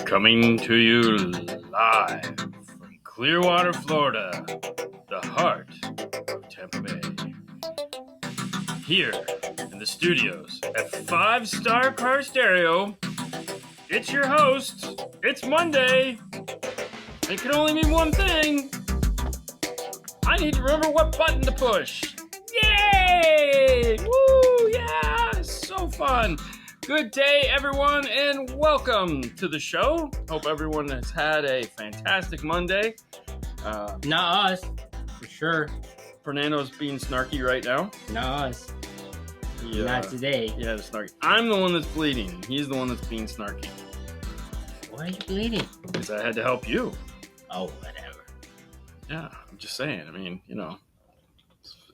Coming to you live from Clearwater, Florida, the heart of Tampa Bay. Here in the studios at 5 Star Car Stereo, it's your host. It's Monday. It can only mean one thing. I need to remember what button to push. Yay! Woo! Yeah! So fun. Good day, everyone, and welcome to the show. Hope everyone has had a fantastic Monday. Not us, for sure. Fernando's being snarky right now. Not us. Yeah. Not today. Yeah, snarky. I'm the one that's bleeding. He's the one that's being snarky. Why are you bleeding? Because I had to help you. Oh, whatever. Yeah, I'm just saying. I mean, you know,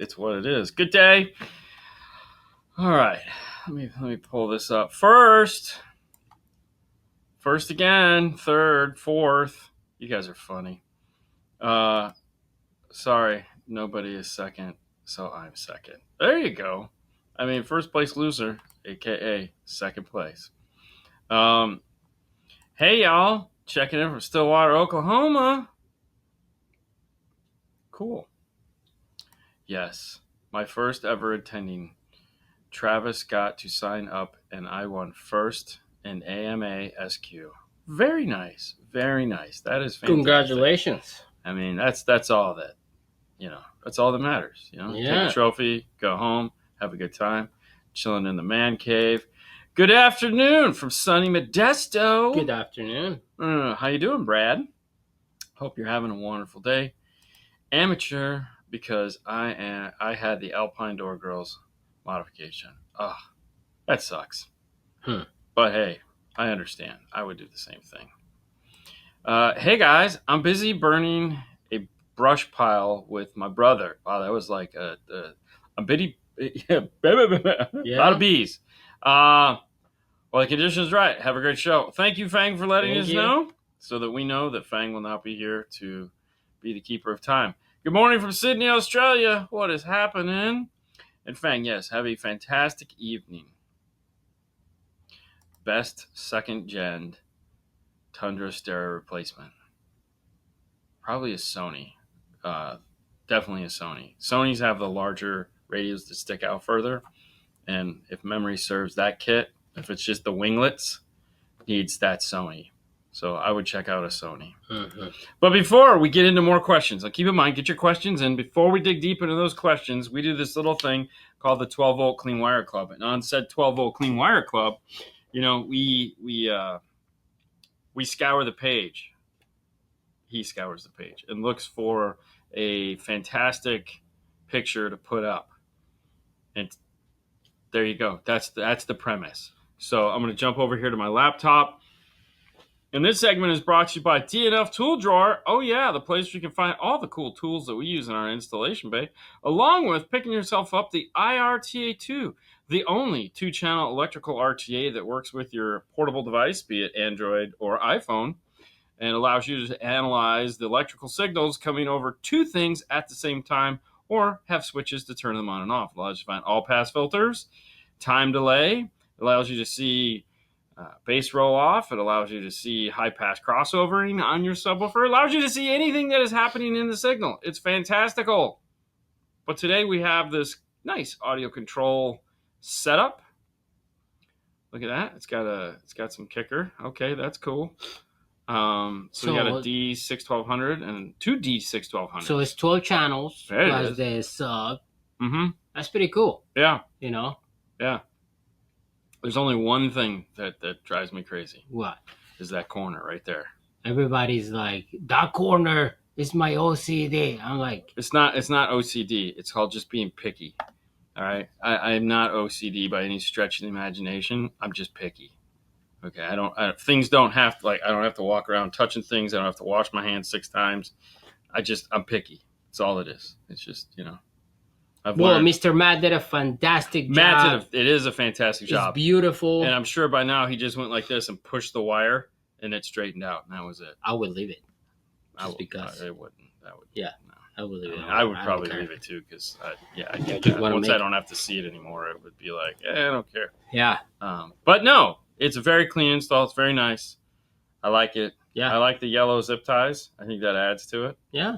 it's what it is. Good day. All right. Let me pull this up. First again, third, fourth. You guys are funny. Sorry, nobody is second, so I'm second. There you go. I mean, first place loser, aka second place. Hey y'all, checking in from Stillwater, Oklahoma. Cool. Yes, my first ever attending. Travis got to sign up, and I won first in AMA SQ. Very nice, very nice. That is fantastic. Congratulations. I mean, that's all that, that's all that matters. Yeah. Take a trophy, go home, have a good time, chilling in the man cave. Good afternoon from sunny Modesto. Good afternoon. How you doing, Brad? Hope you're having a wonderful day. Amateur, because I had the Alpine Door Girls modification. Oh, that sucks. But hey, I understand. I would do the same thing. Hey guys, I'm busy burning a brush pile with my brother. Wow, that was like a bitty, a lot of bees. Well, the condition's right. Have a great show. Thank you, Fang, for letting us know, so that we know that Fang will not be here to be the keeper of time. Good morning from Sydney, Australia. What is happening? And Fang, yes, have a fantastic evening. Best second-gen Tundra stereo replacement. Probably a Sony. Definitely a Sony. Sonys have the larger radios that stick out further. And if memory serves, that kit, if it's just the winglets, needs that Sony. So I would check out a Sony. Mm-hmm. But before we get into more questions, keep in mind, get your questions in. Before we dig deep into those questions, we do this little thing called the 12-volt Clean Wire Club. And on said 12-volt Clean Wire Club, we scour the page. He scours the page and looks for a fantastic picture to put up. And there you go. That's the premise. So I'm going to jump over here to my laptop. And this segment is brought to you by D&F Tool Drawer. Oh yeah, the place where you can find all the cool tools that we use in our installation bay, along with picking yourself up the IRTA2, the only 2-channel electrical RTA that works with your portable device, be it Android or iPhone, and allows you to analyze the electrical signals coming over 2 things at the same time, or have switches to turn them on and off. It allows you to find all pass filters, time delay. It allows you to see bass roll off. It allows you to see high pass crossovering on your subwoofer. It allows you to see anything that is happening in the signal. It's fantastical. But today we have this nice audio control setup. Look at that. It's got some kicker. Okay, that's cool. So we got a D61200 and 2 D61200. So it's 12 channels plus the sub. Mm-hmm. That's pretty cool. Yeah. Yeah. There's only one thing that drives me crazy. What? Is that corner right there. Everybody's like, that corner is my OCD. I'm like... It's not OCD. It's called just being picky. All right? I am not OCD by any stretch of the imagination. I'm just picky. Okay? I don't have to walk around touching things. I don't have to wash my hands 6 times. I'm picky. That's all it is. It's just, Mr. Matt did a fantastic job. It is a fantastic job. It's beautiful. And I'm sure by now he just went like this and pushed the wire and it straightened out, and that was it. I would leave it. I wouldn't. Yeah. No. I would leave it. I would probably leave it too, because I get that. Once I don't have to see it anymore, it would be like, I don't care. Yeah. But no, It's a very clean install. It's very nice. I like it. Yeah. I like the yellow zip ties. I think that adds to it. Yeah.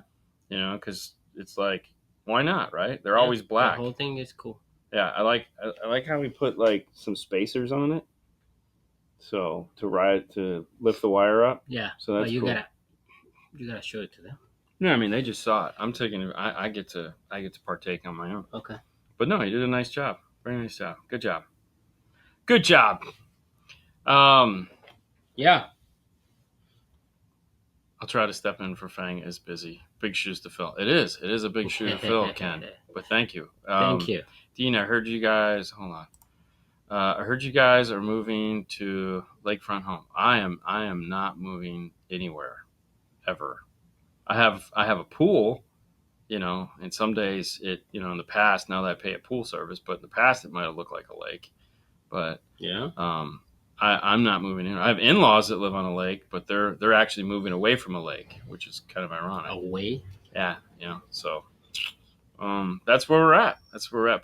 Because it's like, why not, right? They're always black. The whole thing is cool. Yeah, I like how we put like some spacers on it. So to lift the wire up. Yeah. So that's cool. You gotta show it to them. No, I mean they just saw it. I'm taking. I get to partake on my own. Okay. But no, you did a nice job. Very nice job. Good job. Good job. Yeah. I'll try to step in for Fang is busy. Big shoes to fill. It is. It is a big shoe to fill, Ken. But thank you. Thank you. Dean, I heard you guys. Hold on. I heard you guys are moving to lakefront home. I am not moving anywhere ever. I have a pool, and some days it, in the past, now that I pay a pool service, but in the past it might have looked like a lake. But yeah, I'm not moving in. I have in-laws that live on a lake, but they're actually moving away from a lake, which is kind of ironic. Away? Yeah, so that's where we're at.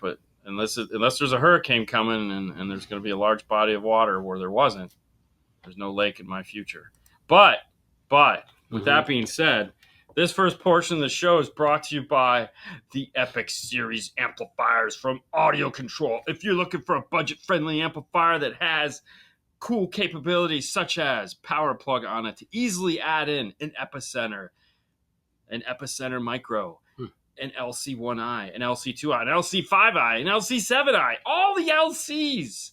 But unless there's a hurricane coming and there's going to be a large body of water where there wasn't, there's no lake in my future. But with that being said, this first portion of the show is brought to you by the Epic Series amplifiers from Audio Control. If you're looking for a budget-friendly amplifier that has cool capabilities such as power plug on it to easily add in an epicenter micro, an LC1i, an LC2i, an LC5i, an LC7i, all the LCs.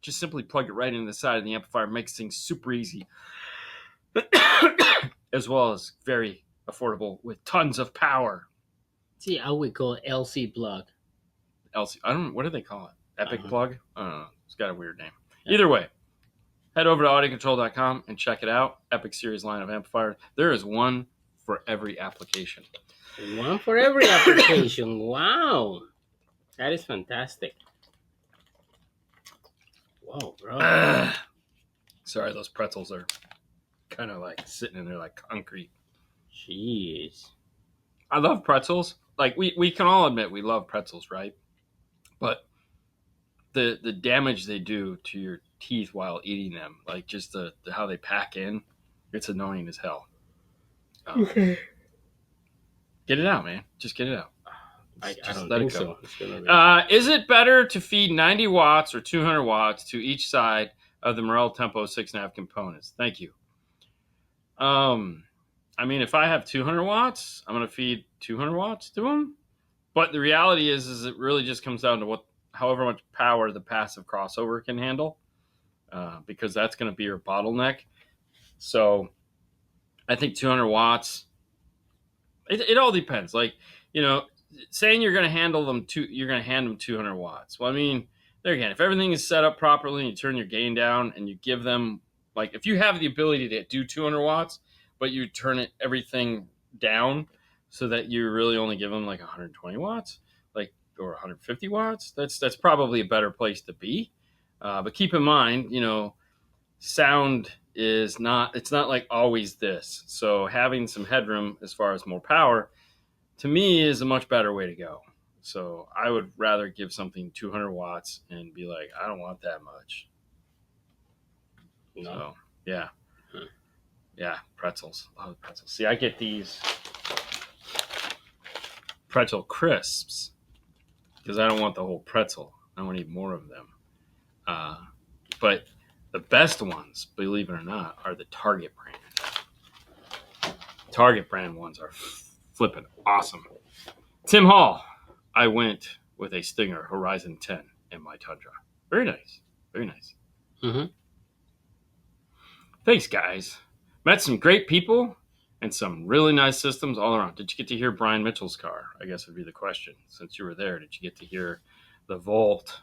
Just simply plug it right into the side of the amplifier. Makes things super easy. As well as very affordable with tons of power. See, I would call it LC plug. LC, I don't know, what do they call it? Epic plug? I don't know. It's got a weird name. Yeah. Either way, head over to audiocontrol.com and check it out. Epic Series line of amplifiers. There is one for every application. One for every application. Wow. That is fantastic. Whoa, bro. Sorry, those pretzels are kind of like sitting in there like concrete. Jeez. I love pretzels. Like we can all admit we love pretzels, right? But the damage they do to your teeth while eating them, like just the how they pack in, it's annoying as hell. Okay. Get it out, man. Just get it out. I don't think so. Is it better to feed 90 watts or 200 watts to each side of the Morel Tempo 6.5 components? Thank you. I mean, if I have 200 watts, I'm going to feed 200 watts to them. But the reality is it really just comes down to however much power the passive crossover can handle, because that's going to be your bottleneck. So I think 200 watts, it all depends. Like, saying you're going to hand them 200 watts. Well, I mean, there again, if everything is set up properly and you turn your gain down and you give them, like, if you have the ability to do 200 watts, but you turn everything down so that you really only give them like 120 watts, or 150 watts, that's probably a better place to be. But keep in mind, sound it's not like always this. So having some headroom as far as more power, to me, is a much better way to go. So I would rather give something 200 watts and be like, I don't want that much. No. So, yeah. Yeah, pretzels. Love pretzels. See, I get these pretzel crisps because I don't want the whole pretzel. I want to eat more of them. But the best ones, believe it or not, are the Target brand. Target brand ones are flipping awesome. Tim Hall, I went with a Stinger Horizon 10 in my Tundra. Very nice. Very nice. Mm-hmm. Thanks, guys. Met some great people and some really nice systems all around. Did you get to hear Brian Mitchell's car? I guess would be the question. Since you were there, did you get to hear the Volt?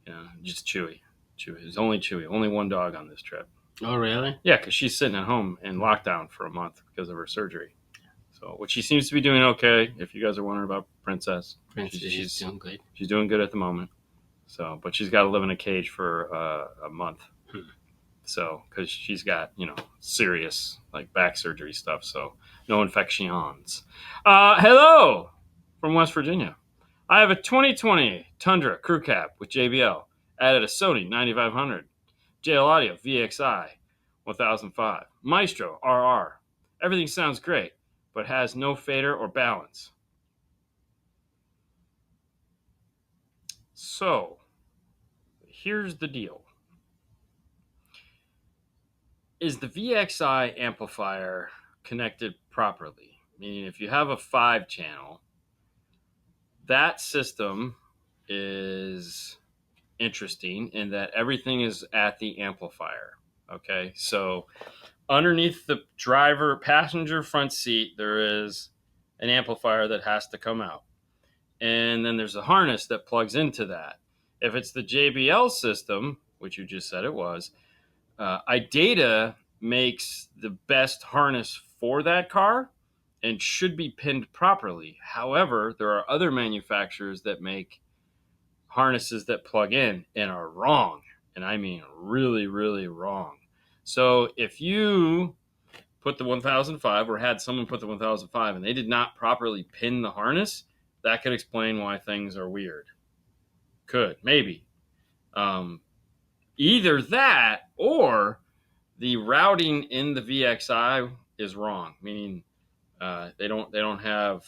Yeah, just Chewy. It's only Chewy. Only one dog on this trip. Oh, really? Yeah, because she's sitting at home in lockdown for a month because of her surgery. So, which she seems to be doing okay. If you guys are wondering about Princess, she's doing good. She's doing good at the moment. So, but she's got to live in a cage for a month. So, because she's got, serious back surgery stuff. So, no infections. Hello from West Virginia. I have a 2020 Tundra crew cab with JBL Added a Sony 9500, JL Audio VXI 1005, Maestro RR. Everything sounds great, but has no fader or balance. So, here's the deal. Is the VXI amplifier connected properly? Meaning, if you have a 5-channel, that system is interesting in that everything is at the amplifier. Okay, so underneath the passenger front seat, there is an amplifier that has to come out. And then there's a harness that plugs into that. If it's the JBL system, which you just said it was, iData makes the best harness for that car and should be pinned properly. However, there are other manufacturers that make harnesses that plug in and are wrong. And I mean really, really wrong. So if you put the 1005 or had someone put the 1005 and they did not properly pin the harness, that could explain why things are weird. Could, maybe. Either that or the routing in the VXI is wrong, meaning they don't have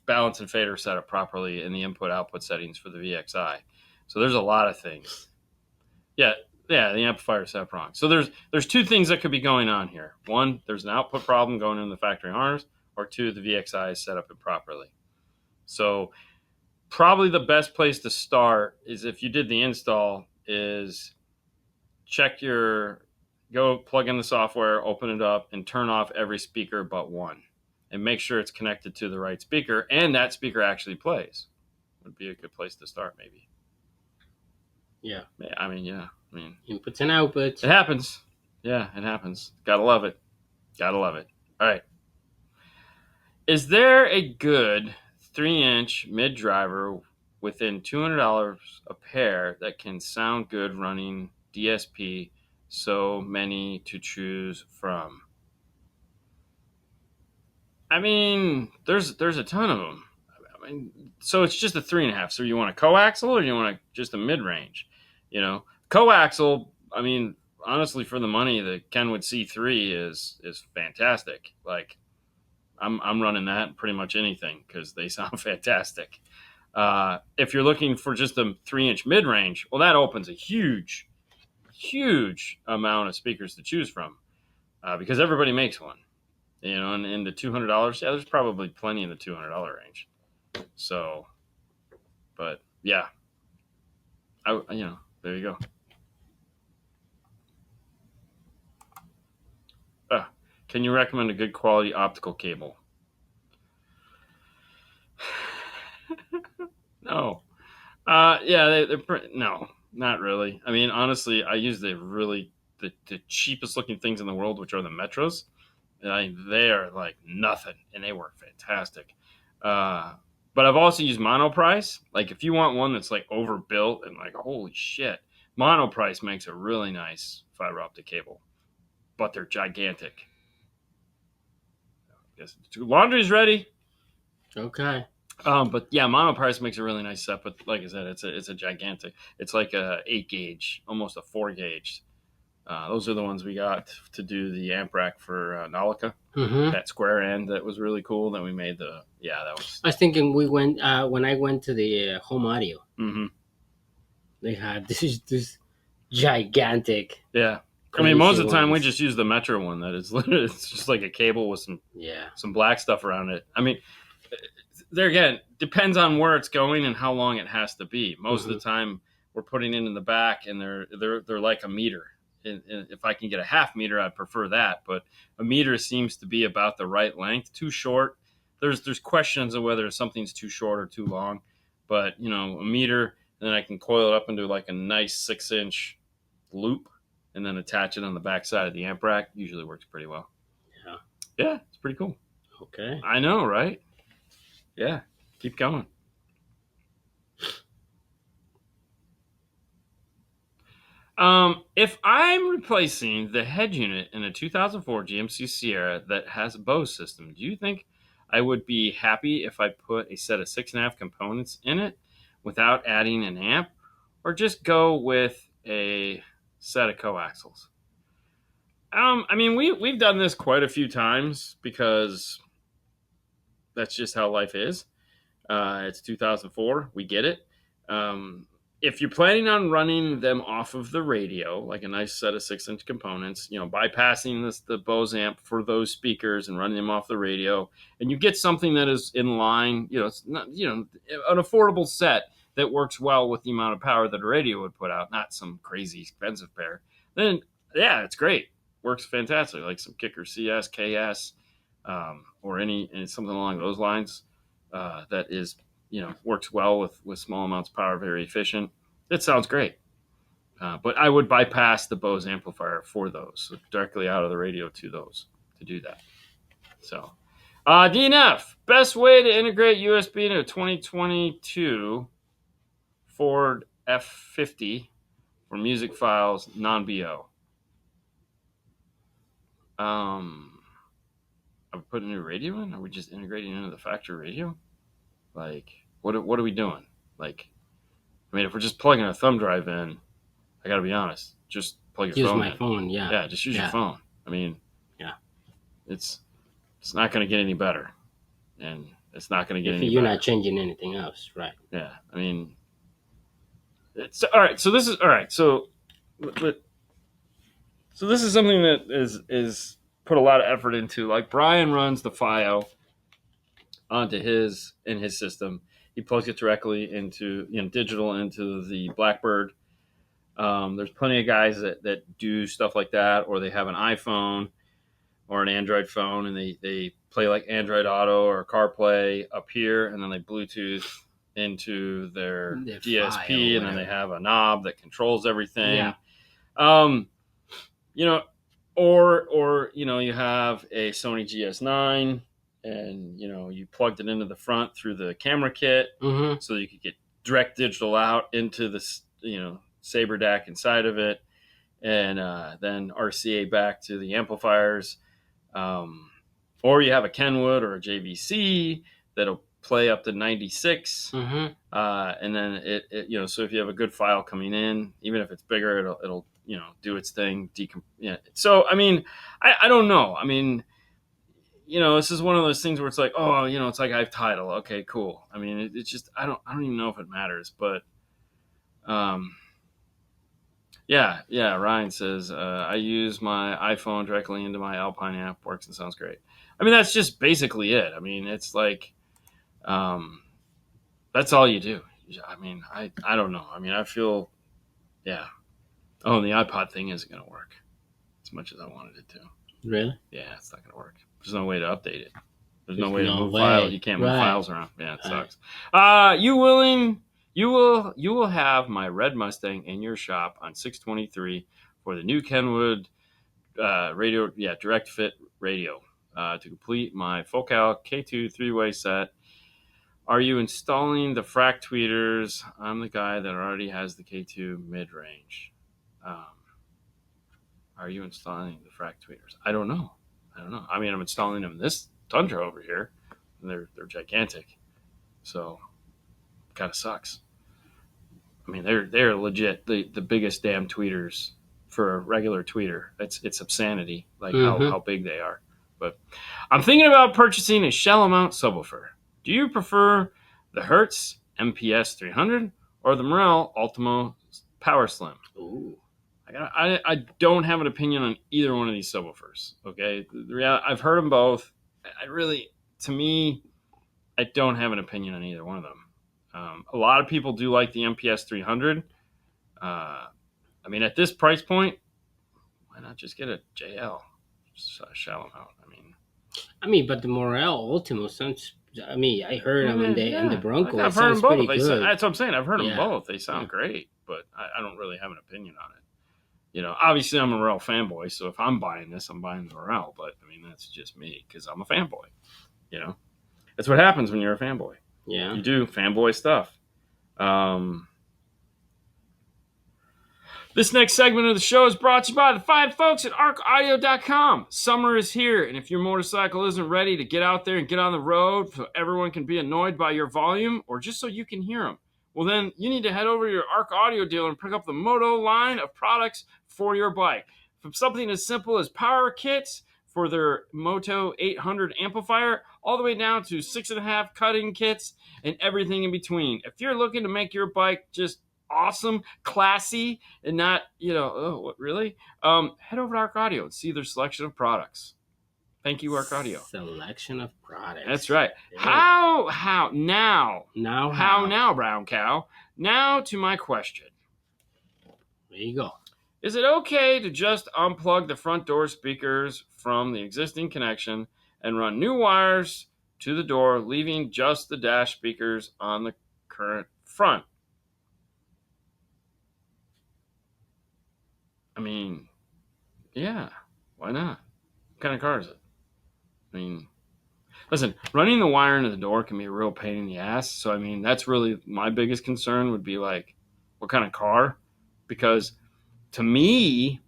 balance and fader set up properly in the input output settings for the VXI. So there's a lot of things. Yeah, the amplifier is set up wrong. So there's two things that could be going on here. One, there's an output problem going in the factory harness, or two, the VXI is set up improperly. So probably the best place to start is, if you did the install, is go plug in the software, open it up, and turn off every speaker but one. And make sure it's connected to the right speaker, and that speaker actually plays. Would be a good place to start, maybe. Yeah. I mean, inputs and outputs. It happens. Yeah, it happens. Gotta love it. All right. Is there a good 3-inch mid driver within $200 a pair that can sound good running DSP? So many to choose from. I mean, there's a ton of them. I mean, so it's just a 3.5. So you want a coaxial or you want just a mid range? Coaxial. I mean, honestly, for the money, the Kenwood C3 is fantastic. Like, I'm running that in pretty much anything because they sound fantastic. If you're looking for just a 3-inch mid range, well, that opens a huge amount of speakers to choose from because everybody makes one. And in the $200, yeah, there's probably plenty in the $200 range. So, but yeah, there you go. Can you recommend a good quality optical cable? No. No, not really. I mean, honestly, I use the cheapest looking things in the world, which are the Metros. They are like nothing, and they work fantastic. But I've also used Monoprice. Like, if you want one that's like overbuilt and like, holy shit, Monoprice makes a really nice fiber optic cable, but they're gigantic. Yes, laundry's ready. Okay. But yeah, Monoprice makes a really nice set. But like I said, it's a gigantic. It's like a 8 gauge, almost a 4 gauge. Those are the ones we got to do the amp rack for Nalika. Mm-hmm. That square end that was really cool. That we made that was. I was thinking we went when I went to the home audio. Mm-hmm. They had this gigantic. Yeah, I mean, most of the time we just use the Metro one. That is, it's just like a cable with some black stuff around it. I mean, there again, depends on where it's going and how long it has to be. Most of the time, we're putting it in the back, and they're like a meter. And if I can get a half meter, I'd prefer that. But a meter seems to be about the right length. Too short, there's questions of whether something's too short or too long. But a meter, then I can coil it up into like a nice 6-inch loop, and then attach it on the back side of the amp rack. Usually works pretty well. Yeah, it's pretty cool. Okay, I know, right? Yeah, keep going. If I'm replacing the head unit in a 2004 GMC Sierra that has a Bose system, do you think I would be happy if I put a set of 6.5 components in it without adding an amp? or just go with a set of coaxials? I mean, we've done this quite a few times because that's just how life is. It's 2004. We get it. Um, if you're planning on running them off of the radio, like a nice set of 6-inch components, bypassing the Bose amp for those speakers and running them off the radio, and you get something that is in line, it's not, an affordable set that works well with the amount of power that a radio would put out, not some crazy expensive pair, then yeah, it's great. Works fantastic, like some Kicker CS, KS, or something along those lines. That is, works well with small amounts of power, very efficient. It sounds great. But I would bypass the Bose amplifier for those, so directly out of the radio to those to do that. So, DNF, best way to integrate USB into a 2022 Ford F50 for music files, non-BO. Are we putting a new radio in? Are we just integrating into the factory radio? Like, what are we doing? Like, I mean, if we're just plugging a thumb drive in, I got to be honest, just plug your phone in. Use my phone, yeah. Yeah, just use your phone. I mean, yeah, it's not going to get any better, and it's not going to get any you're better. not changing anything else, right? Yeah, I mean, it's all right. So this is all right. So this is something that is put a lot of effort into. Like, Brian runs the FiO onto his system. He plugs it directly into digital into the Blackbird. There's plenty of guys that do stuff like that, or they have an iPhone or an Android phone, and they play like Android Auto or CarPlay up here, and then they Bluetooth into their DSP, and then they have a knob that controls everything. Yeah. Or you have a Sony GS9, and you plugged it into the front through the camera kit, so you could get direct digital out into the Saber DAC inside of it, and then RCA back to the amplifiers. Or you have a Kenwood or a JVC that'll play up to 96, and then it so if you have a good file coming in, even if it's bigger, it'll do its thing. So I mean, I don't know. I mean, this is one of those things where it's like, oh, it's like I have title. Okay, cool. I mean, it's just I don't even know if it matters, but yeah. Ryan says I use my iPhone directly into my Alpine app. Works and sounds great. I mean, that's just basically it. I mean, it's like that's all you do. I mean, I don't know. I mean, I feel, yeah. Oh, and the iPod thing isn't going to work as much as I wanted it to. Really? Yeah, it's not going to work. There's no way to update it. There's no way to move files. You can't move files around. Yeah, it sucks. You will have my red Mustang in your shop on 6/23 for the new Kenwood radio, direct fit radio to complete my Focal K2 3-way set. Are you installing the frac tweeters? I'm the guy that already has the K2 mid-range. Are you installing the frac tweeters? I don't know. I mean, I'm installing them in this Tundra over here, and they're gigantic. So, kind of sucks. I mean, they're legit the biggest damn tweeters for a regular tweeter. It's obscenity, like how big they are. But I'm thinking about purchasing a shallow mount subwoofer. Do you prefer the Hertz MPS 300 or the Morel Ultimo Power Slim? Ooh. I don't have an opinion on either one of these subwoofers. Okay, I've heard them both. To me, I don't have an opinion on either one of them. A lot of people do like the MPS 300. I mean, at this price point, why not just get a JL, just a shallow mount? I mean, but the Morel Ultimo sounds. I mean, I heard them in the Bronco. I've heard them both. That's what I'm saying. I've heard them Yeah. both. They sound great, but I don't really have an opinion on it. Obviously I'm a Morel fanboy, so if I'm buying this, I'm buying the Morel. But I mean, that's just me because I'm a fanboy. That's what happens when you're a fanboy. Yeah, you do fanboy stuff. This next segment of the show is brought to you by the fine folks at arcaudio.com. Summer is here, and if your motorcycle isn't ready to get out there and get on the road so everyone can be annoyed by your volume or just so you can hear them, Well, then you need to head over to your Arc Audio dealer and pick up the Moto line of products for your bike. From something as simple as power kits for their Moto 800 amplifier, all the way down to 6.5 cutting kits and everything in between. If you're looking to make your bike just awesome, classy, and not, oh, what, really? Head over to Arc Audio and see their selection of products. Thank you, Arc Audio. Selection of products. That's right. Yeah. How now, brown cow? Now to my question. There you go. Is it okay to just unplug the front door speakers from the existing connection and run new wires to the door, leaving just the dash speakers on the current front? I mean, yeah, why not? What kind of car is it? I mean, listen, running the wire into the door can be a real pain in the ass. So, I mean, that's really my biggest concern would be like, what kind of car? Because to me,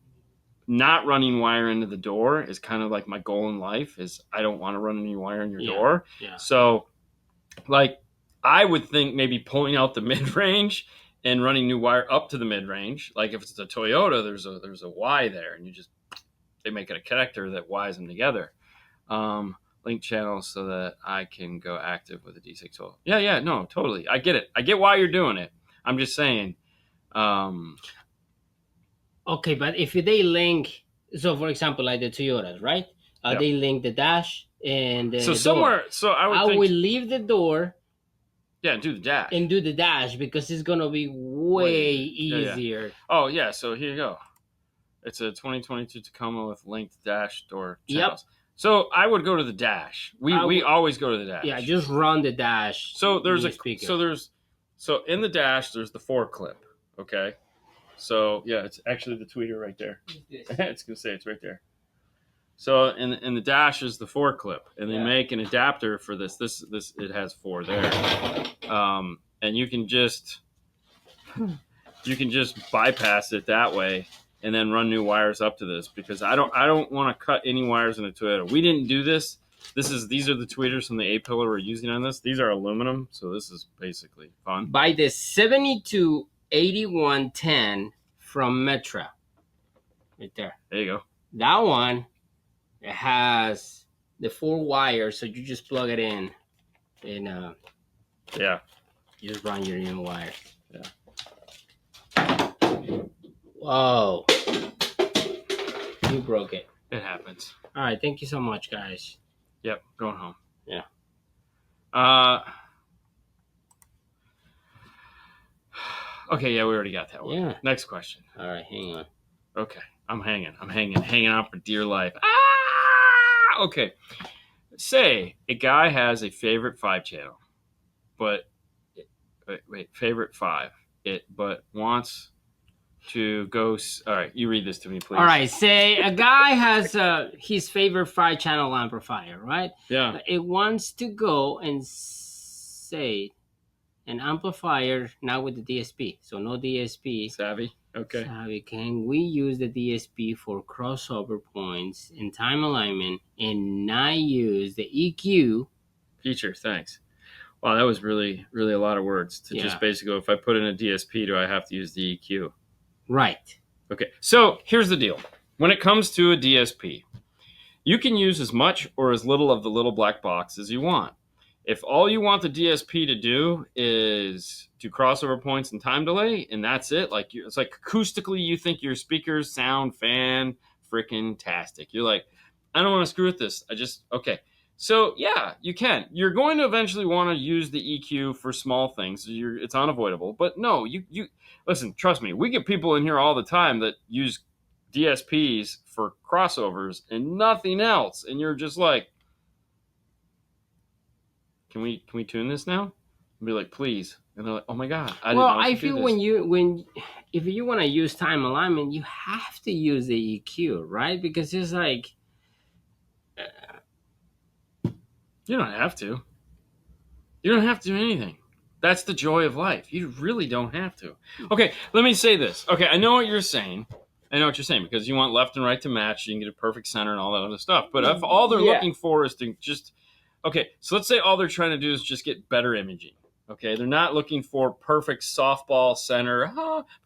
not running wire into the door is kind of like my goal in life is I don't want to run any wire in your door. Yeah. So, like, I would think maybe pulling out the mid-range and running new wire up to the mid-range. Like if it's a Toyota, there's a Y there, and they make it a connector that Ys them together. Link channels so that I can go active with a D6 oil. Yeah, no, totally. I get it. I get why you're doing it. I'm just saying. Okay, but if they link, so for example, like the Toyotas, right? Yep. They link the dash and the somewhere. door. So I will leave the door. Yeah, and do the dash. And do the dash because it's gonna be way easier. Yeah. Oh yeah, so here you go. It's a 2022 Tacoma with linked dash door channels. Yep. So I would go to the dash. We always go to the dash. Yeah, just run the dash. So there's so in the dash there's the 4-clip. Okay. So yeah, it's actually the tweeter right there. It's gonna say it's right there. So in the dash is the 4-clip, and they make an adapter for this. This it has 4 there, and you can just bypass it that way, and then run new wires up to this because I don't want to cut any wires in a Toyota. We didn't do this. These are the tweeters from the A-pillar we're using on this. These are aluminum, so this is basically fun. By the 728110 from Metra, right there. There you go. That one. It has the 4 wires, so you just plug it in, and you just run your new wire. Yeah. Whoa! You broke it. It happens. All right, thank you so much, guys. Yep, going home. Yeah. Okay, yeah, we already got that one. Yeah. Next question. All right, hang on. Okay, I'm hanging on for dear life. Okay. Say a guy has a favorite 5-channel, but favorite 5, but wants to go. All right, you read this to me, please. All right, say a guy has his favorite 5-channel amplifier, right? Yeah. It wants to go and say an amplifier now with the DSP, so no DSP. Savvy. Okay. Savvy. Can we use the DSP for crossover points in time alignment and not use the EQ feature? Thanks. Wow, that was really, really a lot of words to just basically go, if I put in a DSP, do I have to use the EQ? Right. Okay. So here's the deal. When it comes to a DSP, you can use as much or as little of the little black box as you want. If all you want the DSP to do is do crossover points and time delay, and that's it, like it's like acoustically, you think your speakers sound fan-freaking-tastic. You're like, I don't want to screw with this. Okay. So yeah, you can. You're going to eventually want to use the EQ for small things. It's unavoidable. But no, you listen. Trust me, we get people in here all the time that use DSPs for crossovers and nothing else, and you're just like, Can we tune this now? And be like, please. And they're like, oh my God. I feel if you want to use time alignment, you have to use the EQ, right? Because it's like you don't have to. You don't have to do anything. That's the joy of life. You really don't have to. Okay, let me say this. Okay, I know what you're saying. Because you want left and right to match. You can get a perfect center and all that other stuff. But if all they're looking for is to just... Okay, so let's say all they're trying to do is just get better imaging. Okay, they're not looking for perfect softball center,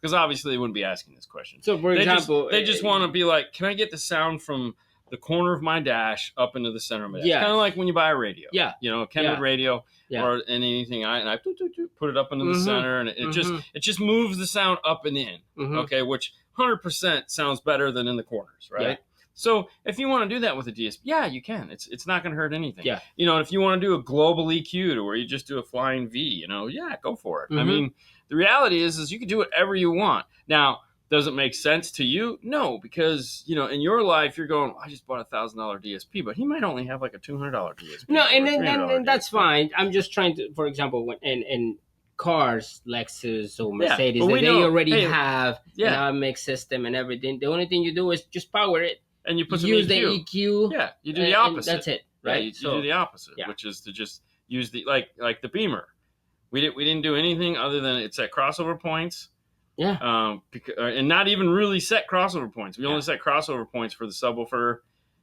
because obviously they wouldn't be asking this question. So, for example, they just want to be like, can I get the sound from the corner of my dash up into the center of my dash? Yes. Kind of like when you buy a radio. Yeah. You know, a Kenwood radio or anything. I put it up into the center, and it just moves the sound up and in. Okay, which 100% sounds better than in the corners, right? Yeah. So if you want to do that with a DSP, yeah, you can. It's not going to hurt anything. Yeah. You know, if you want to do a global EQ to where you just do a flying V, you know, yeah, go for it. I mean, the reality is you can do whatever you want. Now, does it make sense to you? No, because, you know, in your life, you're going, I just bought $1,000 DSP, but he might only have like a $200 DSP. No, and that's fine. I'm just trying to, for example, when in cars, Lexus or Mercedes, they already have a mix system and everything. The only thing you do is just power it. And you put use EQ. The EQ. Yeah, you do the opposite. That's it, right? Yeah, you do the opposite, which is to just use the like the Beamer. We didn't do anything other than it set crossover points. Yeah. And not even really set crossover points. We only set crossover points for the subwoofer,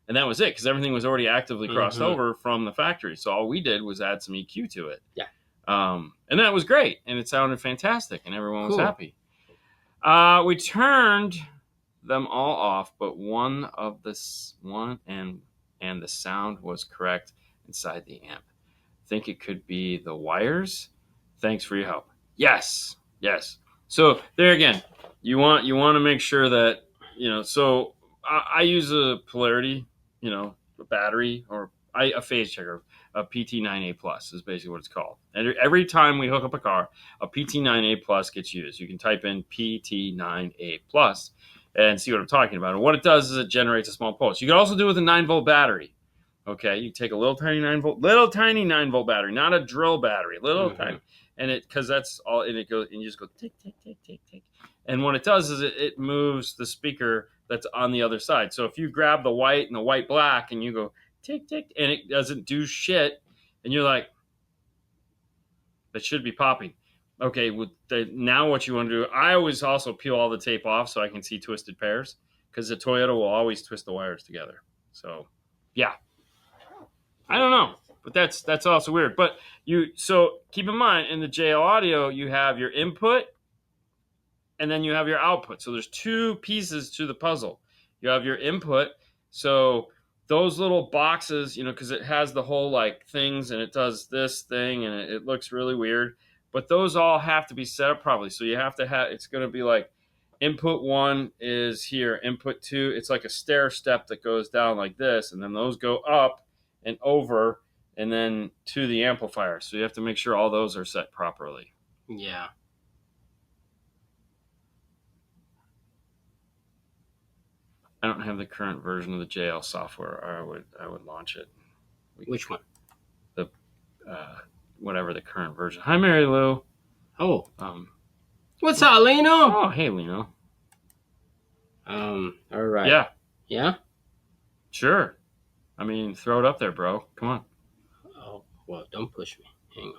and that was it because everything was already actively crossed over from the factory. So all we did was add some EQ to it. Yeah. And that was great, and it sounded fantastic, and everyone was happy. We turned them all off, but one and the sound was correct inside the amp. Think it could be the wires? Thanks for your help. Yes. So there again, you want to make sure that, you know, so I use a polarity, you know, a battery or a phase checker. A PT9A Plus is basically what it's called. And every time we hook up a car, a PT9A Plus gets used. You can type in PT9A Plus and see what I'm talking about. And what it does is it generates a small pulse. You can also do it with a 9-volt battery. Okay, you take a little tiny 9-volt battery, not a drill battery, tiny, and because that's all, and it goes, and you just go tick tick tick tick tick, and what it does is it moves the speaker that's on the other side. So if you grab the white and the white black, and you go tick tick, and it doesn't do shit, and you're like, that should be popping. Okay, now what you want to do, I always also peel all the tape off so I can see twisted pairs, because the Toyota will always twist the wires together. So, yeah. I don't know, but that's also weird. But so keep in mind, in the JL Audio, you have your input, and then you have your output. So there's two pieces to the puzzle. You have your input, so those little boxes, you know, because it has the whole like things, and it does this thing, and it looks really weird. But those all have to be set up properly. So you have to have, it's going to be like input 1 is here, input 2, it's like a stair step that goes down like this, and then those go up and over and then to the amplifier. So you have to make sure all those are set properly. Yeah. I don't have the current version of the JL software, or I would launch it. Which one? The whatever the current version. Hi, Mary Lou. Oh. What's up, Lino? Oh, hey, Lino. All right. Yeah. Yeah? Sure. I mean, throw it up there, bro. Come on. Oh, well, don't push me. Hang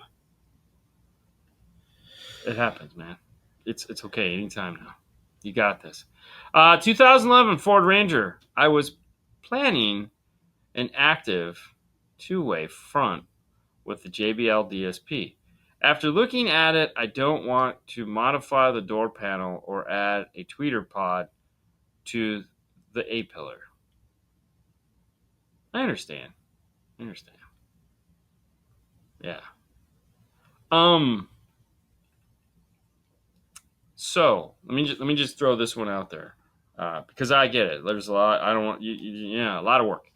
on. It happens, man. It's okay. Anytime now. You got this. 2011 Ford Ranger. I was planning an active two-way front with the JBL DSP. After looking at it, I don't want to modify the door panel or add a tweeter pod to the A-pillar. I understand. Yeah. So let me just throw this one out there, because I get it. There's a lot. I don't want a lot of work.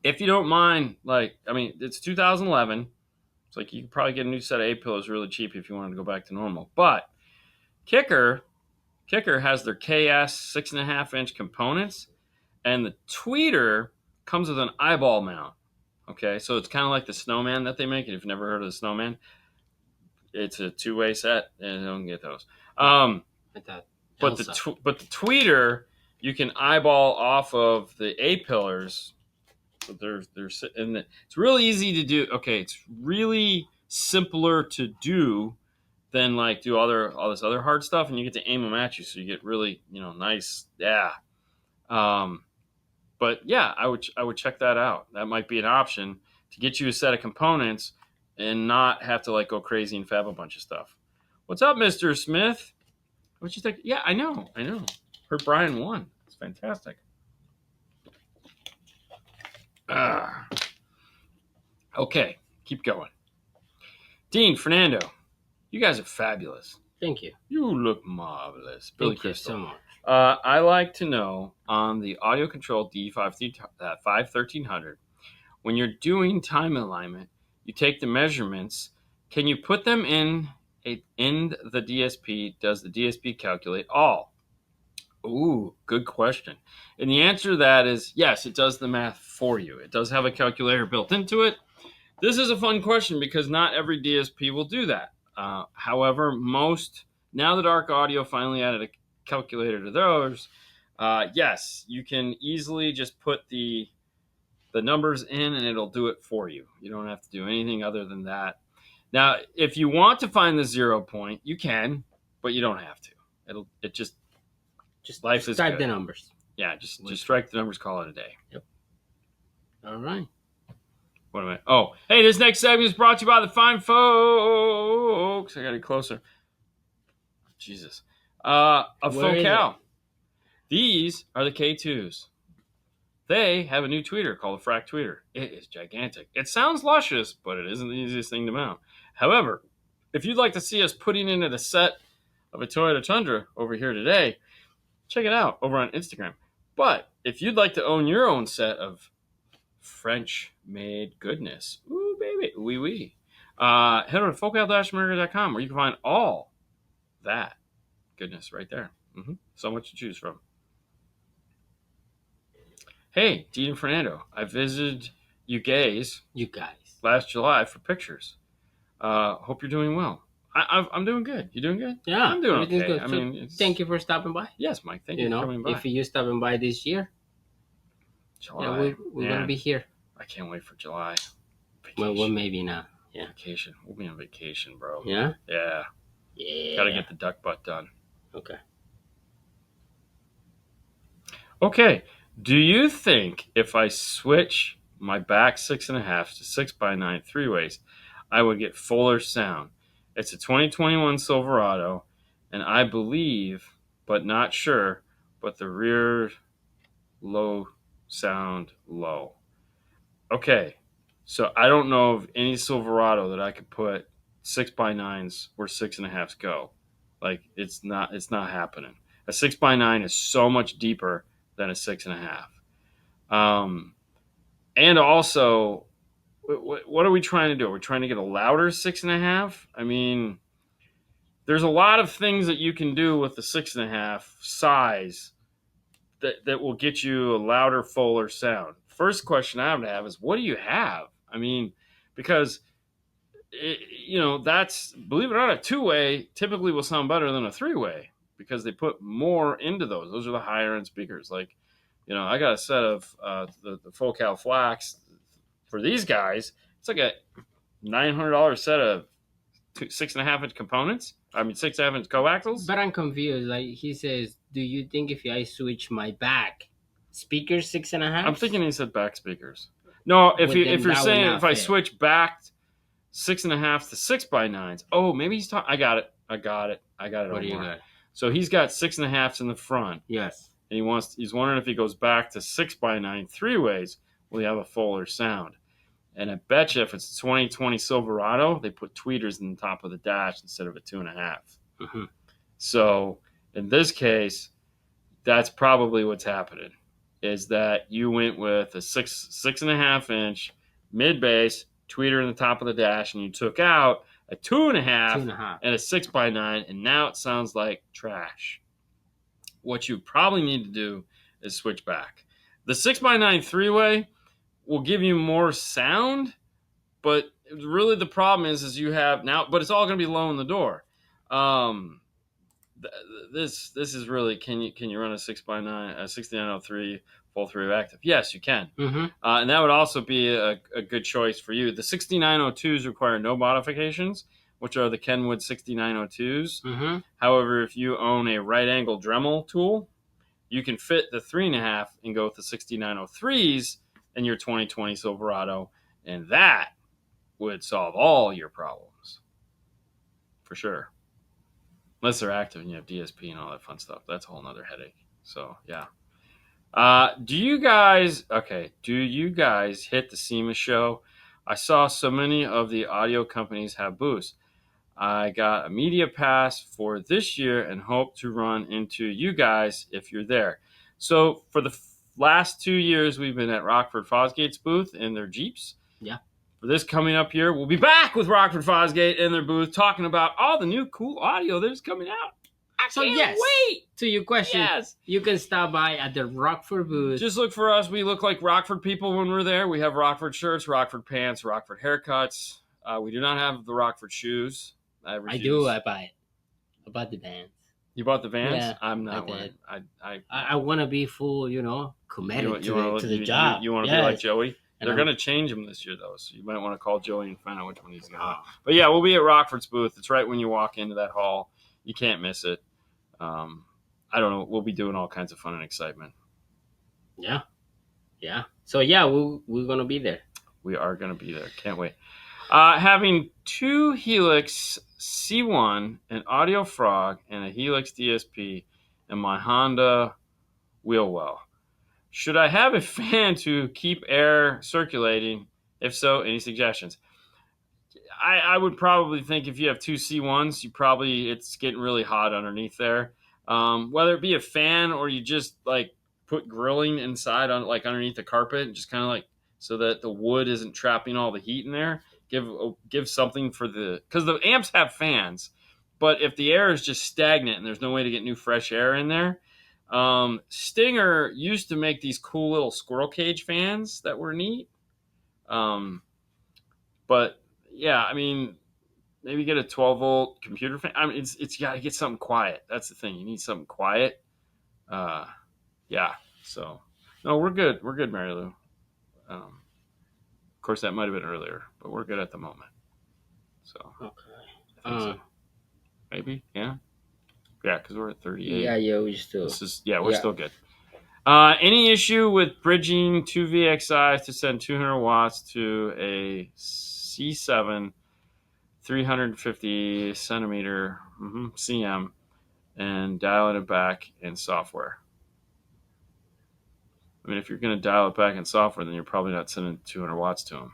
If you don't mind, like, I mean, it's 2011. It's like you could probably get a new set of A-pillows really cheap if you wanted to go back to normal. But Kicker has their KS 6.5-inch components, and the tweeter comes with an eyeball mount. Okay, so it's kind of like the Snowman that they make. If you've never heard of the Snowman, it's a two-way set, and don't get those. But the tweeter, you can eyeball off of the A-pillars. So it's really easy to do. Okay, it's really simpler to do than like do all this other hard stuff, and you get to aim them at you, so you get really nice. Yeah. But yeah, I would check that out. That might be an option to get you a set of components and not have to like go crazy and fab a bunch of stuff. What's up, Mr. Smith? What you think? Yeah, I know. Heard Brian won. It's fantastic. Okay, keep going. Dean, Fernando, you guys are fabulous. Thank you. You look marvelous. Billy Thank Crystal. you so much. I like to know on the audio control D1300, when you're doing time alignment, you take the measurements. Can you put them in the DSP? Does the DSP calculate all? Ooh, good question. And the answer to that is yes, it does the math for you. It does have a calculator built into it. This is a fun question because not every DSP will do that. However, now that Arc Audio finally added a calculator to those, yes, you can easily just put the numbers in and it'll do it for you. You don't have to do anything other than that. Now, if you want to find the 0 point, you can, but you don't have to. It just life is strike good. The numbers. Yeah, just strike the numbers, call it a day. Yep. All right. What am I? Oh, hey, this next segment is brought to you by the fine folks. I got it closer. Jesus. Of Focal. These are the K2s. They have a new tweeter called a Frac tweeter. It is gigantic. It sounds luscious, but it isn't the easiest thing to mount. However, if you'd like to see us putting in a set of a Toyota Tundra over here today, check it out over on Instagram. But if you'd like to own your own set of French-made goodness, ooh, baby, wee wee, head over to focal-america.com where you can find all that goodness right there. So much to choose from. Hey, Dean and Fernando, I visited you guys last July for pictures. Hope you're doing well. I'm doing good. You doing good? Yeah, I'm doing okay. Good. Thank you for stopping by. Yes, Mike. Thank you for coming by. If you're stopping by this year, July, we're gonna be here. I can't wait for July. Vacation. Well, maybe not. Yeah. Vacation. We'll be on vacation, bro. Yeah. Yeah. Yeah. Got to get the duck butt done. Okay. Okay. Do you think if I switch my back 6.5 to 6x9 3-ways, I would get fuller sound? It's a 2021 Silverado, and I believe, but not sure, but the rear low sound low. Okay, so I don't know of any Silverado that I could put 6x9s where 6.5s go. Like it's not happening. A 6x9 is so much deeper than a 6.5. And also, what are we trying to do? We're trying to get a louder 6.5. I mean, there's a lot of things that you can do with the 6.5 size that will get you a louder, fuller sound. First question I have is, what do you have? I mean, because that's, believe it or not, a 2-way typically will sound better than a 3-way because they put more into those. Those are the higher end speakers. Like, I got a set of the Focal Flax for these guys. It's like a $900 set of 6.5-inch components. I mean, 6.5-inch coaxials. But I'm confused. Like he says, do you think if I switch my back speakers 6.5? I'm thinking he said back speakers. No, if you're saying if I switch back 6.5 to 6x9s. Oh, maybe he's talking. I got it. What do you got? So he's got 6.5s in the front. Yes. And he's wondering if he goes back to 6x9 3-ways, will he have a fuller sound? And I bet you if it's a 2020 Silverado, they put tweeters in the top of the dash instead of a 2.5. Mm-hmm. So in this case, that's probably what's happening, is that you went with a 6.5-inch mid bass tweeter in the top of the dash, and you took out a 2.5 and a 6x9, and now it sounds like trash. What you probably need to do is switch back. The 6x9 3-way will give you more sound, but really the problem is you have now, but it's all going to be low in the door. This is really, can you run a 6x9, a 6903 full 3 active? Yes, you can. Mm-hmm. And that would also be a good choice for you. The 6902s require no modifications, which are the Kenwood 6902s. Mm-hmm. However, if you own a right angle Dremel tool, you can fit the 3.5 and go with the 6903s in your 2020 Silverado, and that would solve all your problems for sure. Unless they're active and you have DSP and all that fun stuff. That's a whole nother headache. So, yeah. Do you guys hit the SEMA show? I saw so many of the audio companies have booths. I got a media pass for this year and hope to run into you guys if you're there. So for the last 2 years, we've been at Rockford Fosgate's booth in their Jeeps. Yeah. For this coming up year, we'll be back with Rockford Fosgate in their booth talking about all the new cool audio that's coming out. I can't wait. To your question, you can stop by at the Rockford booth. Just look for us. We look like Rockford people when we're there. We have Rockford shirts, Rockford pants, Rockford haircuts. We do not have the Rockford shoes. I do. I buy it. I bought the Vans. You bought the Vans? Yeah, I'm not one. I want to be full, committed to the job. You want to be like Joey? They're going to change them this year, though, so you might want to call Joey and find out which one he's going to. But yeah, we'll be at Rockford's booth. It's right when you walk into that hall. You can't miss it. I don't know. We'll be doing all kinds of fun and excitement. Yeah. So yeah, we're going to be there. We are going to be there. Can't wait. Having 2 Helix C1, an Audio Frog, and a Helix DSP in my Honda wheel well. Should I have a fan to keep air circulating? If so, any suggestions? I would probably think if you have 2 C1s, it's getting really hot underneath there. Whether it be a fan or you just like put grilling inside on like underneath the carpet, and just kind of like so that the wood isn't trapping all the heat in there. Give something because the amps have fans, but if the air is just stagnant and there's no way to get new fresh air in there. Stinger used to make these cool little squirrel cage fans that were neat. But yeah, I mean, maybe get a 12-volt computer fan. I mean, it's got to get something quiet. That's the thing. You need something quiet. Yeah. So no, we're good. We're good, Mary Lou. Of course, that might have been earlier, but we're good at the moment. So okay. Maybe, yeah. Yeah, because we're at 38. Yeah, we're still. We're still good. Any issue with bridging 2 VXIs to send 200 watts to a C7 350 centimeter CM and dialing it back in software? I mean, if you're going to dial it back in software, then you're probably not sending 200 watts to them.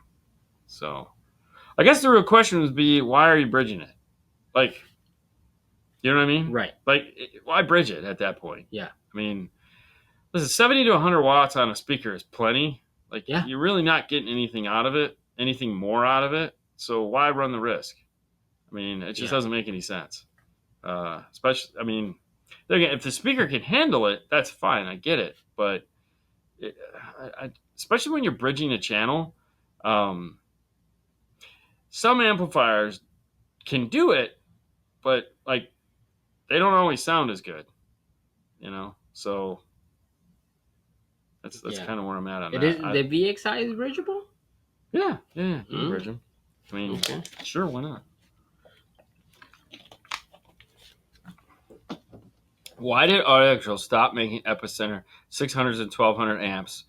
So I guess the real question would be, why are you bridging it? Like, you know what I mean? Right. Like, why bridge it at that point? Yeah. I mean, listen, 70 to 100 watts on a speaker is plenty. Like, you're really not getting anything more out of it. So why run the risk? I mean, it just doesn't make any sense. Especially, I mean, if the speaker can handle it, that's fine. I get it. But especially when you're bridging a channel, some amplifiers can do it, but like, they don't always sound as good, so that's kind of where I'm at on that. The VXI is bridgeable? Yeah, you can bridge them. I mean, sure, why not? Why did Audio stop making Epicenter 600s and 1200 amps?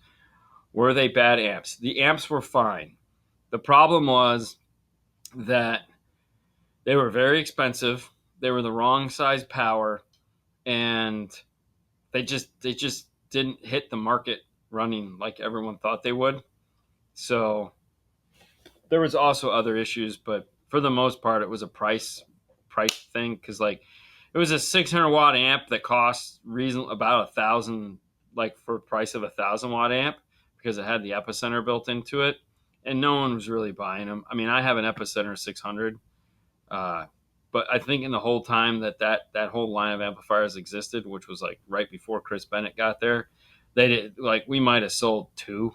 Were they bad amps? The amps were fine. The problem was that they were very expensive. They were the wrong size power, and they just didn't hit the market running like everyone thought they would. So there was also other issues, but for the most part, it was a price thing, because like it was a 600 watt amp that cost about $1,000, like for the price of a 1,000 watt amp, because it had the Epicenter built into it, and no one was really buying them. I mean, I have an Epicenter 600. But I think in the whole time that whole line of amplifiers existed, which was like right before Chris Bennett got there, we might have sold 2.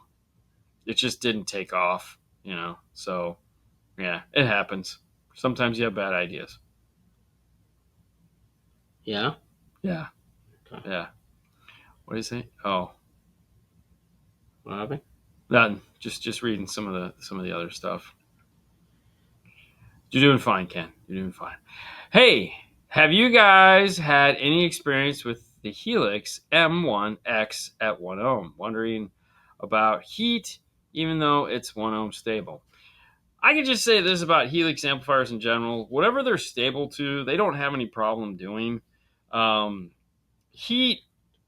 It just didn't take off, So yeah, it happens. Sometimes you have bad ideas. Yeah. Yeah. Okay. Yeah. What do you say? Oh. What happened? Nothing. Just reading some of the other stuff. You're doing fine, Ken. You're doing fine. Hey, have you guys had any experience with the Helix M1X at 1 ohm? Wondering about heat, even though it's 1 ohm stable. I can just say this about Helix amplifiers in general. Whatever they're stable to, they don't have any problem doing. Heat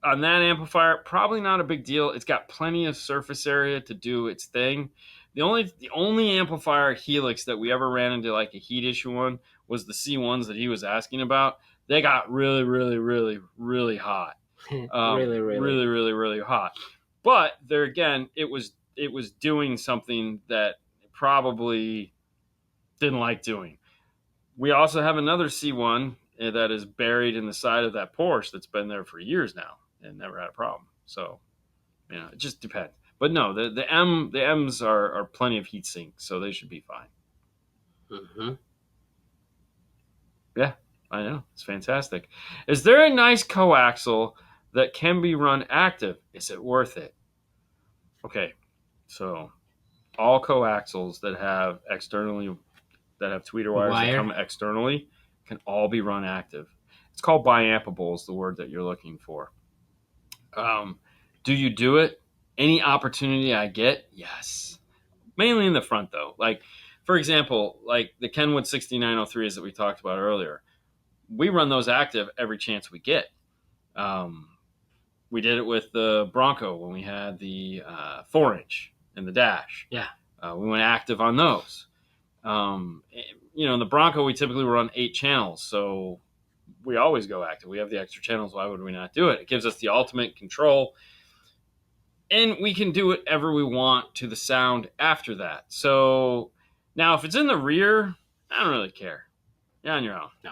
on that amplifier, probably not a big deal. It's got plenty of surface area to do its thing. The only amplifier Helix that we ever ran into like a heat issue on was the C1s that he was asking about. They got really, really, really, really hot. Really hot. But there again, it was doing something that it probably didn't like doing. We also have another C1 that is buried in the side of that Porsche that's been there for years now and never had a problem. So, it just depends. But no, the M's are plenty of heat sink, so they should be fine. Mm-hmm. Yeah, I know. It's fantastic. Is there a nice coaxial that can be run active? Is it worth it? Okay, so all coaxials that have tweeter wires that come externally can all be run active. It's called biampable is the word that you're looking for. Do you do it? Any opportunity I get? Yes. Mainly in the front though. Like, for example, like the Kenwood 6903s that we talked about earlier. We run those active every chance we get. We did it with the Bronco when we had the 4-inch in the dash. Yeah. We went active on those. In the Bronco, we typically run 8 channels, so we always go active. We have the extra channels. Why would we not do it? It gives us the ultimate control, and we can do whatever we want to the sound after that. So now, if it's in the rear, I don't really care. You're on your own. No.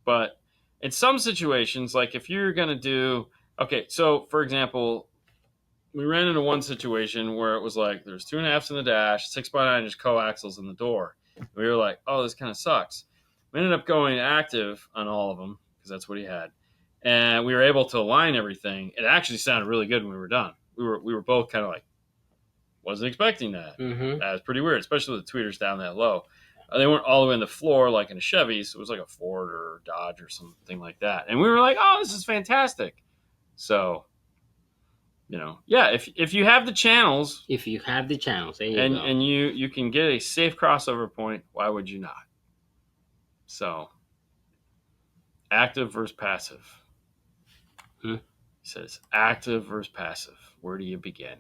But in some situations, like if you're going to do, okay, so for example, we ran into one situation where it was like there's 2.5s in the dash, 6x9 inch coaxials in the door. We were like, oh, this kind of sucks. We ended up going active on all of them because that's what he had. And we were able to align everything. It actually sounded really good when we were done. We were both kind of like, wasn't expecting that. Mm-hmm. That was pretty weird, especially with the tweeters down that low. They weren't all the way in the floor like in a Chevy, so it was like a Ford or Dodge or something like that. And we were like, oh, this is fantastic. So, if you have the channels. If you have the channels, there you go. And you can get a safe crossover point, why would you not? So, active versus passive. He says active versus passive. Where do you begin?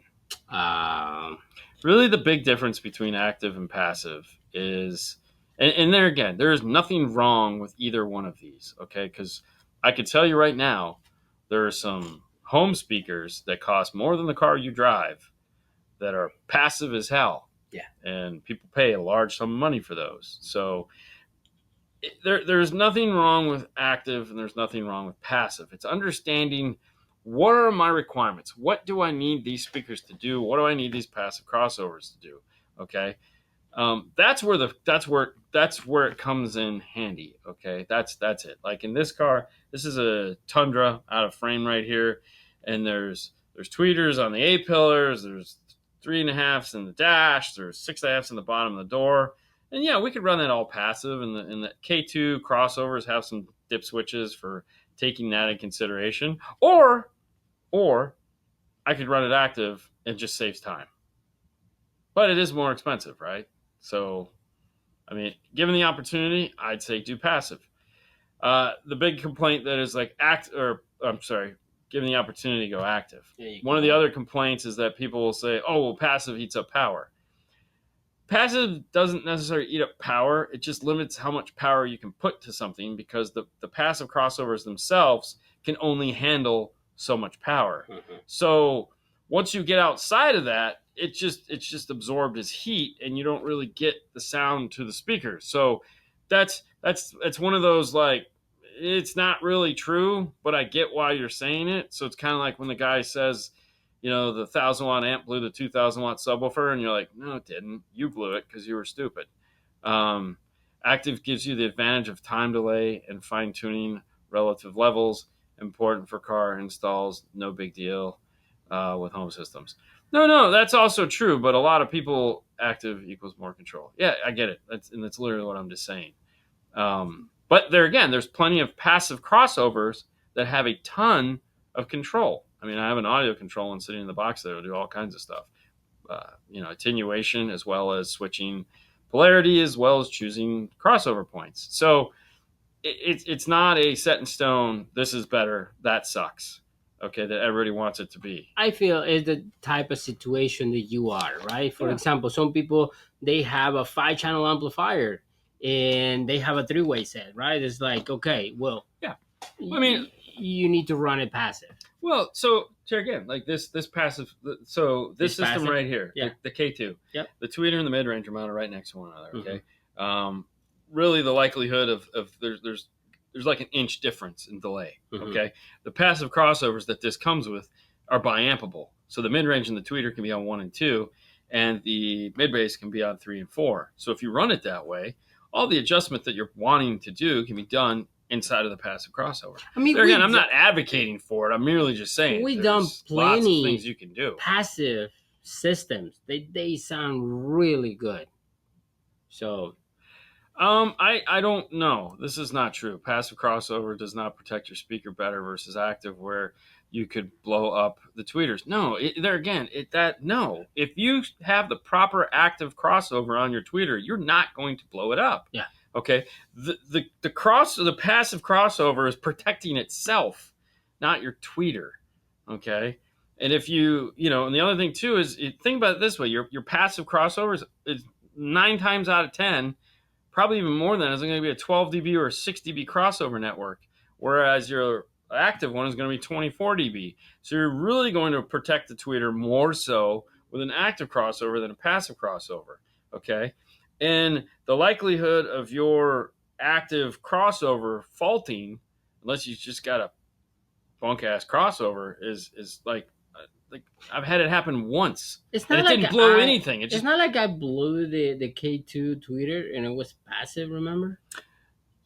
Really, the big difference between active and passive is, and there again, there is nothing wrong with either one of these, okay? Because I could tell you right now, there are some home speakers that cost more than the car you drive that are passive as hell. Yeah. And people pay a large sum of money for those. So there's nothing wrong with active and there's nothing wrong with passive. It's understanding what are my requirements? What do I need these speakers to do? What do I need these passive crossovers to do? Okay. That's where it comes in handy. Okay. That's it. Like in this car, this is a Tundra out of frame right here. And there's tweeters on the A-pillars. There's 3.5s in the dash. There's 6.5s in the bottom of the door. And yeah, we could run that all passive. And the K2 crossovers have some dip switches for taking that in consideration. Or I could run it active and just saves time. But it is more expensive, right? So, I mean, given the opportunity, I'd say do passive. The big complaint that is like given the opportunity, go active. One of the other complaints is that people will say, oh, well, passive heats up power. Passive doesn't necessarily eat up power. It just limits how much power you can put to something because the passive crossovers themselves can only handle so much power. Mm-hmm. So once you get outside of that, it's just absorbed as heat and you don't really get the sound to the speakers. So that's one of those, like, it's not really true, but I get why you're saying it. So it's kind of like when the guy says, the 1,000-watt amp blew the 2,000-watt subwoofer, and you're like, no, it didn't. You blew it because you were stupid. Active gives you the advantage of time delay and fine-tuning relative levels. Important for car installs. No big deal with home systems. No, that's also true, but a lot of people, active equals more control. Yeah, I get it. That's literally what I'm just saying. But there again, there's plenty of passive crossovers that have a ton of control. I mean, I have an audio control and sitting in the box there will do all kinds of stuff. Attenuation as well as switching polarity as well as choosing crossover points. So it's not a set in stone, this is better, that sucks, okay, that everybody wants it to be. I feel it's the type of situation that you are, right? For example, some people, they have a 5-channel amplifier and they have a 3-way set, right? It's like, okay, well, I mean, you need to run it passive. Well, so again, like this passive, so this system passive? Right here, the K2, the tweeter and the mid range are mounted right next to one another. Okay, really the likelihood of there's like an inch difference in delay. Okay, the passive crossovers that this comes with are biampable, so the mid range and the tweeter can be on 1 and 2, and the mid bass can be on 3 and 4. So if you run it that way, all the adjustment that you're wanting to do can be done inside of the passive crossover. I mean, again, I'm not advocating for it. I'm merely just saying we've done plenty lots of things you can do. Passive systems, they sound really good. So, I don't know. This is not true. Passive crossover does not protect your speaker better versus active, where you could blow up the tweeters. No, no. If you have the proper active crossover on your tweeter, you're not going to blow it up. Yeah. Okay, the passive crossover is protecting itself, not your tweeter. Okay, and if and the other thing too is, think about it this way: your passive crossover is 9 times out of 10, probably even more than that, is going to be a 12 dB or a 6 dB crossover network, whereas your active one is going to be 24 dB. So you're really going to protect the tweeter more so with an active crossover than a passive crossover. Okay. And the likelihood of your active crossover faulting, unless you just got a bunk ass crossover, is like I've had it happen once. It's not, and it didn't blow anything. It's not like I blew the K2 tweeter and it was passive. Remember,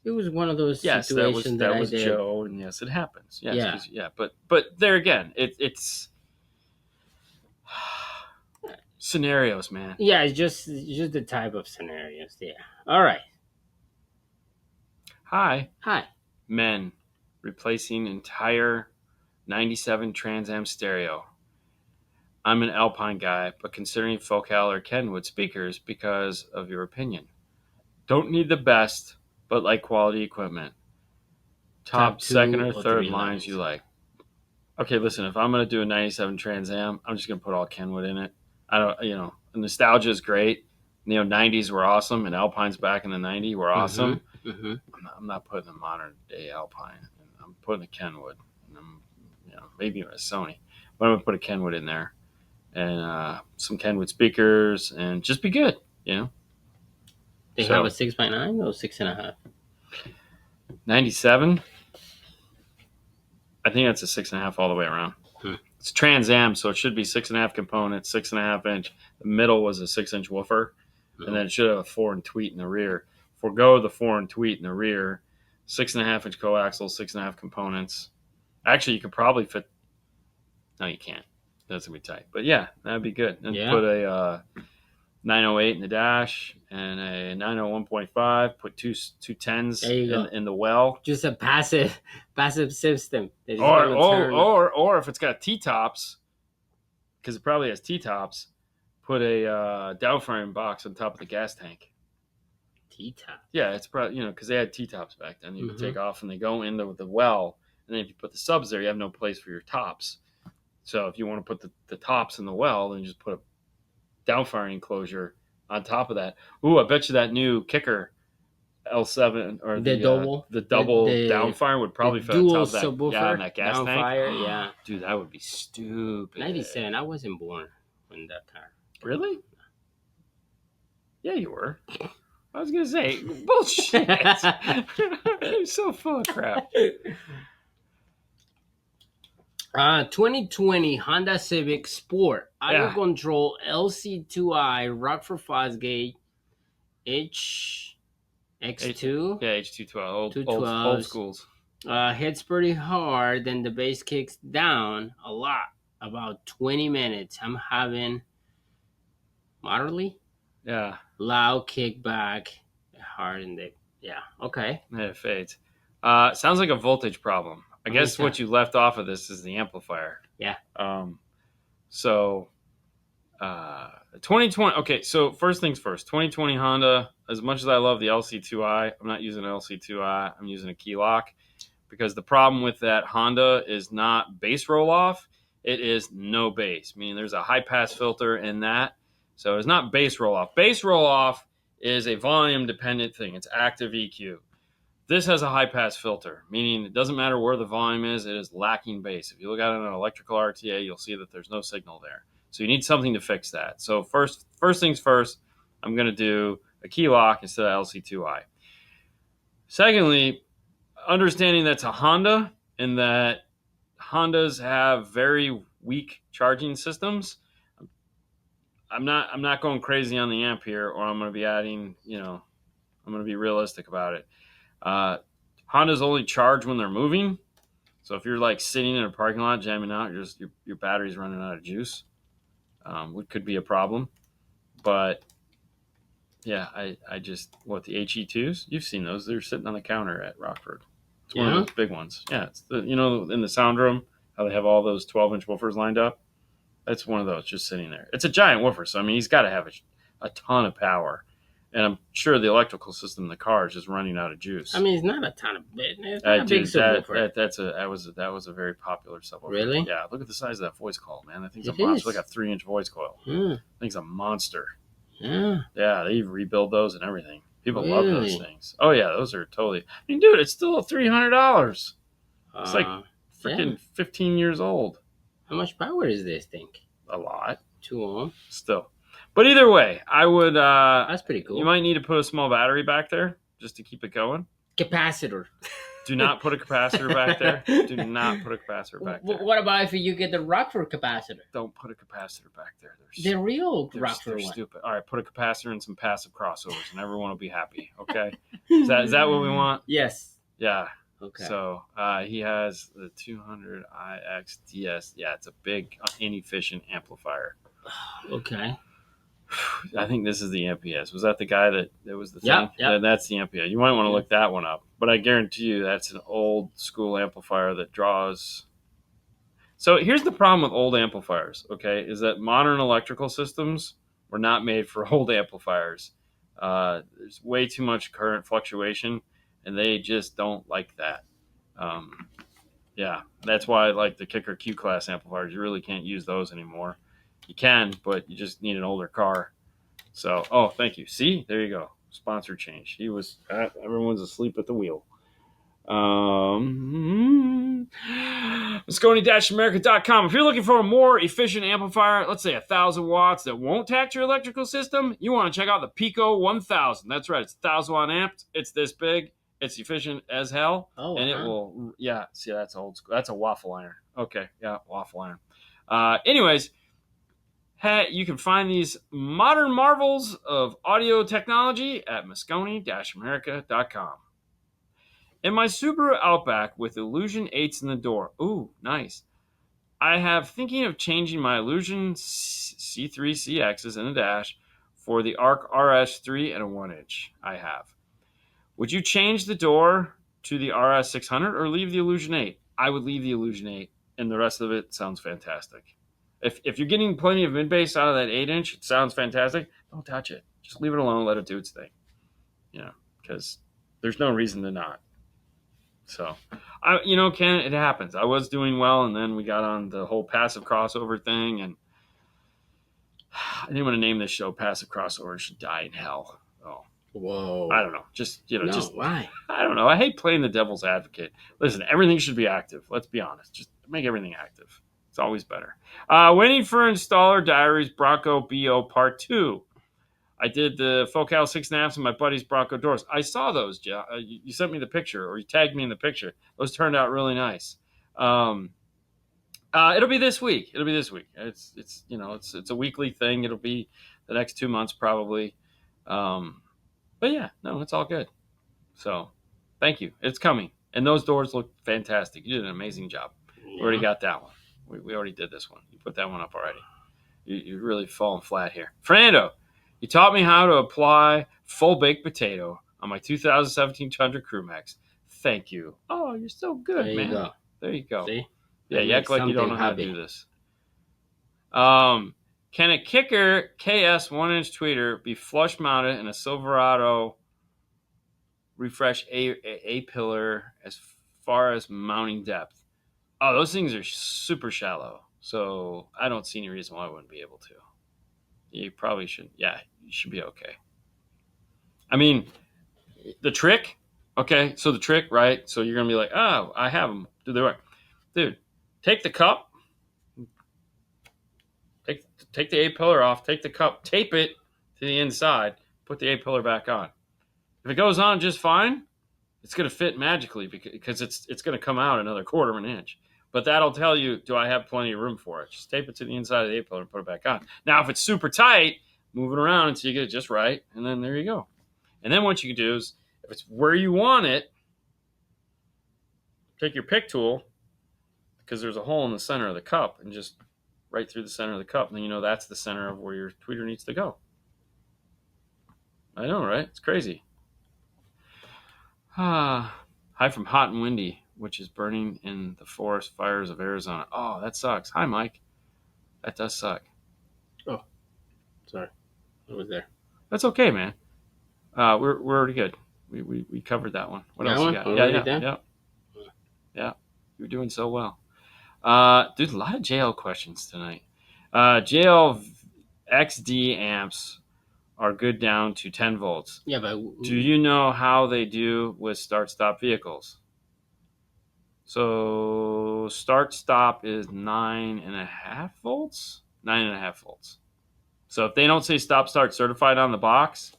it was one of those situations that was Joe, and yes, it happens. Yes, but there again, it's scenarios, man. Yeah, it's just the type of scenarios. Yeah. All right. Hi. Hi. Men replacing entire 97 Trans Am stereo. I'm an Alpine guy, but considering Focal or Kenwood speakers because of your opinion. Don't need the best, but like quality equipment. Top second or third lines you like. Okay, listen, if I'm going to do a 97 Trans Am, I'm just going to put all Kenwood in it. I don't, nostalgia is great. 90s were awesome, and Alpines back in the 90s were awesome. Mm-hmm. I'm not putting a modern day Alpine. I'm putting a Kenwood. And maybe a Sony. But I'm going to put a Kenwood in there. And some Kenwood speakers, and just be good, They have a 6.9 or 6.5? 97. I think that's a 6.5 all the way around. It's Trans Am, so it should be 6.5 components, 6.5 inch. The middle was a 6-inch woofer, and then it should have a 4 and tweet in the rear. Forgo the 4 and tweet in the rear. 6.5 inch coaxial, 6.5 components. Actually, you could probably fit. No, you can't. That's gonna be tight. But yeah, that'd be good. And put a 908 in the dash and a 901.5. Put two 10s in the well. Just a passive system. Or if it's got T-tops, because it probably has T-tops, put a downfiring box on top of the gas tank. T-top? Yeah, it's probably, because they had T-tops back then. You could take off and they go into the well, and then if you put the subs there, you have no place for your tops. So if you want to put the tops in the well, then just put a downfiring enclosure on top of that. Ooh, I bet you that new kicker L7 or the double downfire would probably fit on top of that. Subwoofer, on that gas tank. Yeah. Dude, that would be stupid. 97. I wasn't born when that car. Really? Yeah, you were. I was gonna say bullshit. You're so full of crap. 2020 Honda Civic Sport audio control LC2i Rockford Fosgate H X2. Yeah, H212. Old schools. Hits pretty hard, then the bass kicks down a lot. About 20 minutes. I'm having moderately loud kickback, hard in the okay. Yeah, it fades. Sounds like a voltage problem. I guess what you left off of this is the amplifier. Yeah. So 2020. Okay, so first things first. 2020 Honda. As much as I love the LC2i, I'm not using an LC2i. I'm using a key lock because the problem with that Honda is not bass roll off. It is no bass, meaning there's a high pass filter in that. So it's not bass roll off. Bass roll off is a volume dependent thing. It's active EQ. This has a high pass filter, meaning it doesn't matter where the volume is, it is lacking bass. If you look at it on an electrical RTA, you'll see that there's no signal there. So you need something to fix that. So first things first, I'm going to do a key lock instead of LC2i. Secondly, understanding that's a Honda and that Hondas have very weak charging systems. I'm not going crazy on the amp here, or I'm going to be adding, I'm going to be realistic about it. Hondas only charge when they're moving. So if you're like sitting in a parking lot jamming out, your battery's running out of juice, which could be a problem. But yeah, I just, the HE2s, you've seen those. They're sitting on the counter at Rockford. It's one of those big ones. Yeah, it's in the sound room, how they have all those 12-inch woofers lined up. That's one of those just sitting there. It's a giant woofer, so I mean, he's got to have a ton of power. And I'm sure the electrical system in the car is just running out of juice. I mean, it's not a ton of it's not a big subwoofer. That was a very popular subwoofer. Really? Yeah. Look at the size of that voice coil, man. That thing's a monster. It's like a 3-inch voice coil. That thing's a monster. Yeah. Yeah. They rebuild those and everything. People love those things. Oh yeah, those are totally. I mean, dude, it's still $300. It's like freaking 15 years old. How much power is this thing? A lot. 2 ohm. Still. But either way, I would... That's pretty cool. You might need to put a small battery back there just to keep it going. Capacitor. Do not put a capacitor back there. Do not put a capacitor back there. What about if you get the Rockford capacitor? Don't put a capacitor back there. They're real Rockford ones. Stupid. All right, put a capacitor and some passive crossovers, and everyone will be happy. Okay? Is that what we want? Yes. Yeah. Okay. So he has the 200iX DS. Yeah, it's a big, inefficient amplifier. Okay. I think this is the MPS. Was that the guy that was the thing? Yeah. That's the MPS. You might want to look that one up. But I guarantee you that's an old school amplifier that draws. So here's the problem with old amplifiers, okay, is that modern electrical systems were not made for old amplifiers. There's way too much current fluctuation, and they just don't like that. Yeah, that's why like the Kicker Q-class amplifiers, you really can't use those anymore. You can, but you just need an older car. So, thank you. See, there you go. Sponsor change. Everyone's asleep at the wheel. Moscone-America.com. If you're looking for a more efficient amplifier, let's say 1,000 watts that won't tax your electrical system, you want to check out the Pico 1000. That's right. It's 1,000 watt amp. It's this big. It's efficient as hell. And it will, see, that's old school. That's a waffle iron. Okay, yeah, waffle iron. Anyways, you can find these modern marvels of audio technology at Moscone-America.com. In my Subaru Outback with Illusion 8s in the door. Ooh, nice. I have thinking of changing my Illusion C3CXs in the dash for the ARC RS3 and a 1-inch I have. Would you change the door to the RS600 or leave the Illusion 8? I would leave the Illusion 8, and the rest of it sounds fantastic. If you're getting plenty of mid-bass out of that 8-inch, it sounds fantastic. Don't touch it. Just leave it alone. Let it do its thing. Because there's no reason to not. So, Ken, it happens. I was doing well, and then we got on the whole passive crossover thing, and I didn't want to name this show Passive Crossover Should Die in Hell. Oh, whoa! I don't know. Why? I don't know. I hate playing the devil's advocate. Listen, everything should be active. Let's be honest. Just make everything active. It's always better. Waiting for Installer Diaries Bronco BO Part 2. I did the Focal 6.5 and my buddy's Bronco doors. I saw those, Jeff. You sent me the picture, or you tagged me in the picture. Those turned out really nice. It'll be this week. It's a weekly thing. It'll be the next 2 months probably. But yeah, no, it's all good. So thank you. It's coming. And those doors look fantastic. You did an amazing job. Yeah. We already got that one. We already did this one. You put that one up already. You're really falling flat here. Fernando, you taught me how to apply full baked potato on my 2017 Tundra Crew Max. Thank you. Oh, you're so good, man. There you go. See? Yeah, you act like you don't know how to do this. Can a Kicker KS 1-inch tweeter be flush mounted in a Silverado refresh A pillar as far as mounting depth? Oh, those things are super shallow, so I don't see any reason why I wouldn't be able to. You probably should. Yeah, you should be okay. I mean, the trick. Okay, so the trick, right? So you're gonna be like, oh, I have them. Do they work, dude? Take the cup. Take the A pillar off. Take the cup. Tape it to the inside. Put the A pillar back on. If it goes on just fine, it's going to fit magically because it's going to come out another quarter of an inch. But that'll tell you, do I have plenty of room for it? Just tape it to the inside of the A pillar and put it back on. Now, if it's super tight, move it around until you get it just right, and then there you go. And then what you can do is, if it's where you want it, take your pick tool, because there's a hole in the center of the cup, and just right through the center of the cup, and then you know that's the center of where your tweeter needs to go. I know, right? It's crazy. Hi from Hot and Windy, which is burning in the forest fires of Arizona. Oh, that sucks. Hi, Mike. That does suck. Oh, sorry. I was there. That's okay, man. We're already good. We covered that one. What else you got? Yeah. You're doing so well. Dude, a lot of JL questions tonight. JL XD amps are good down to 10 volts. Yeah, but do you know how they do with start-stop vehicles? So start-stop is 9.5 volts? 9.5 volts. So if they don't say stop-start certified on the box,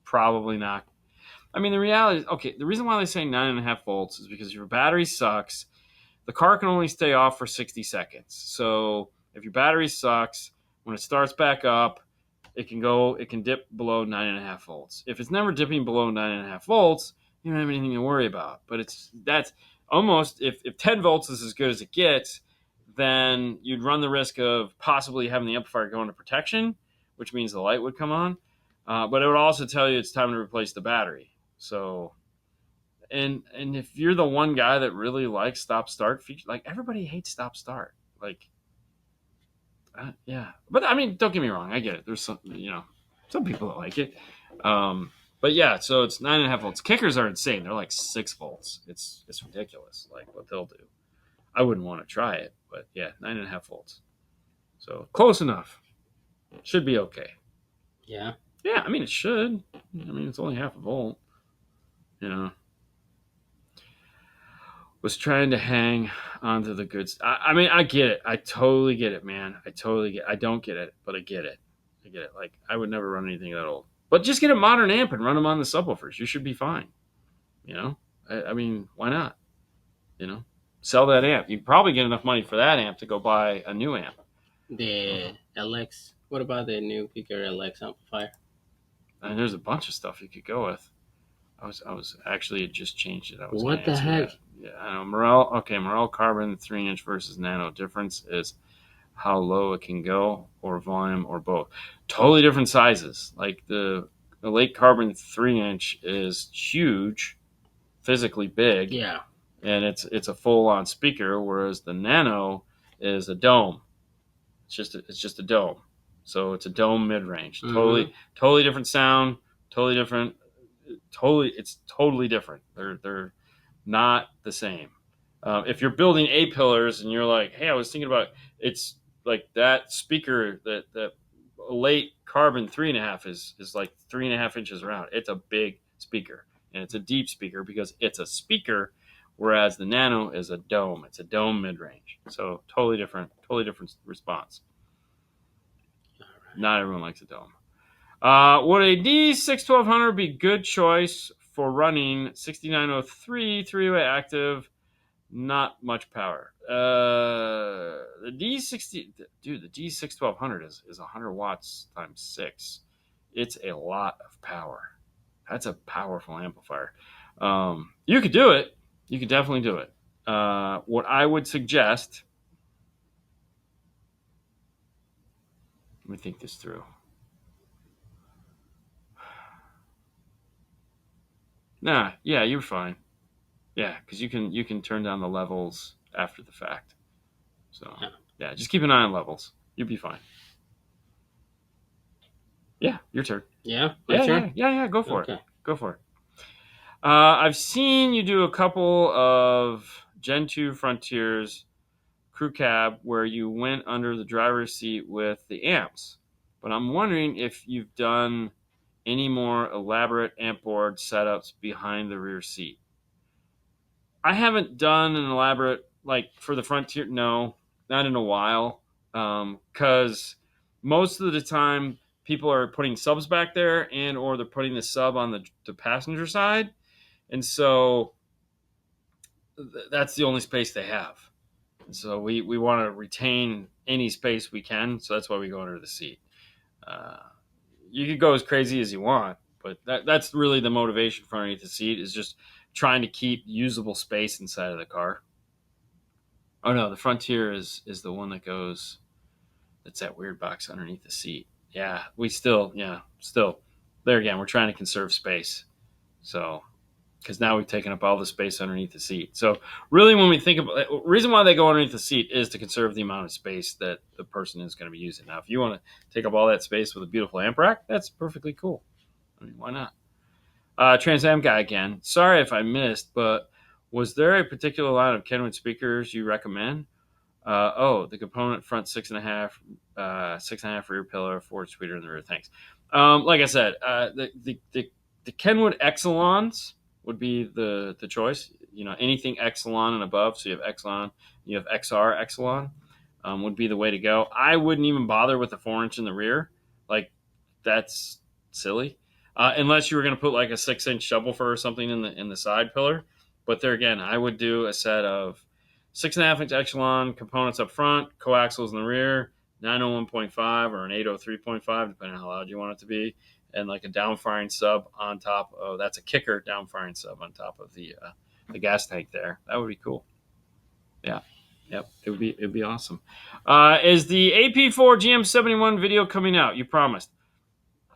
probably not. I mean, the reality is, okay, the reason why they say 9.5 volts is because if your battery sucks, the car can only stay off for 60 seconds. So if your battery sucks, when it starts back up, it can dip below 9.5 volts. If it's never dipping below 9.5 volts, you don't have anything to worry about. But that's almost, if 10 volts is as good as it gets, then you'd run the risk of possibly having the amplifier go into protection, which means the light would come on. But it would also tell you it's time to replace the battery. So, and if you're the one guy that really likes stop-start feature, like everybody hates stop-start. Like, yeah, but I mean, don't get me wrong, I get it. There's some people that like it, but yeah. So it's 9.5 volts. Kickers are insane. They're like 6 volts. It's ridiculous, like what they'll do. I wouldn't want to try it, but yeah, 9.5 volts. So close enough. Should be okay. Yeah. I mean, it should. I mean, it's only half a volt. Was trying to hang onto the goods. I mean, I get it. I totally get it, man. I don't get it, but I get it. Like, I would never run anything that old. But just get a modern amp and run them on the subwoofers. You should be fine. I mean, why not? Sell that amp. You'd probably get enough money for that amp to go buy a new amp. The LX. What about the new Kicker LX amplifier? And there's a bunch of stuff you could go with. I was actually just changed it. What the heck? That. Yeah, I know. Morel Carbon 3-inch versus Nano. Difference is how low it can go, or volume, or both. Totally different sizes. Like the Late Carbon 3-inch is huge, physically big. Yeah. And it's a full-on speaker, whereas the Nano is a dome. It's just a dome. So it's a dome mid-range. Mm-hmm. Totally different sound. Totally different. It's totally different. They're not the same. If you're building A pillars and you're like, hey, I was thinking about, it's like that speaker, that Late Carbon 3.5 is like 3.5 inches around. It's a big speaker, and it's a deep speaker because it's a speaker, whereas the Nano is a dome. It's a dome mid-range. So totally different response. Right. Not everyone likes a dome. Would a D61200 be good choice for running 6903 3-way active? Not much power. The D61200 is 100 watts times 6. It's a lot of power. That's a powerful amplifier. You could do it. You could definitely do it. What I would suggest. Let me think this through. Nah, yeah, you're fine. Yeah, because you can turn down the levels after the fact. So yeah, just keep an eye on levels. You'll be fine. Yeah, your turn. Yeah, my turn? Yeah. Go for it. Go for it. I've seen you do a couple of Gen 2 Frontiers crew cab where you went under the driver's seat with the amps. But I'm wondering if you've done any more elaborate amp board setups behind the rear seat. I haven't done an elaborate, like for the Frontier, no, not in a while. Because most of the time people are putting subs back there and or they're putting the sub on the passenger side. And so that's the only space they have. And so we want to retain any space we can. So that's why we go under the seat. You could go as crazy as you want, but that's really the motivation for underneath the seat is just trying to keep usable space inside of the car. Oh no, the Frontier is the one that goes. It's that weird box underneath the seat. Yeah, still there again. We're trying to conserve space. So because now we've taken up all the space underneath the seat. So really, when we think about the reason why they go underneath the seat is to conserve the amount of space that the person is going to be using. Now, if you want to take up all that space with a beautiful amp rack, that's perfectly cool. I mean, why not? Trans Am guy again. Sorry if I missed, but was there a particular line of Kenwood speakers you recommend? The component front 6.5 rear pillar, forward tweeter in the rear. Thanks. Like I said, the Kenwood Exelons would be the choice. You know, anything Exelon and above. So you have Exelon, you have XR Exelon, would be the way to go. I wouldn't even bother with the 4-inch in the rear. Like that's silly, unless you were going to put like a 6-inch subwoofer or something in the side pillar. But there again, I would do a set of 6.5-inch Echelon components up front, coaxials in the rear, 901.5 or an 803.5, depending on how loud you want it to be, and like a downfiring sub on top of that's a kicker downfiring sub on top of the gas tank there. That would be cool. Yeah. Yep, it'd be awesome. Is the AP4 GM71 video coming out? You promised.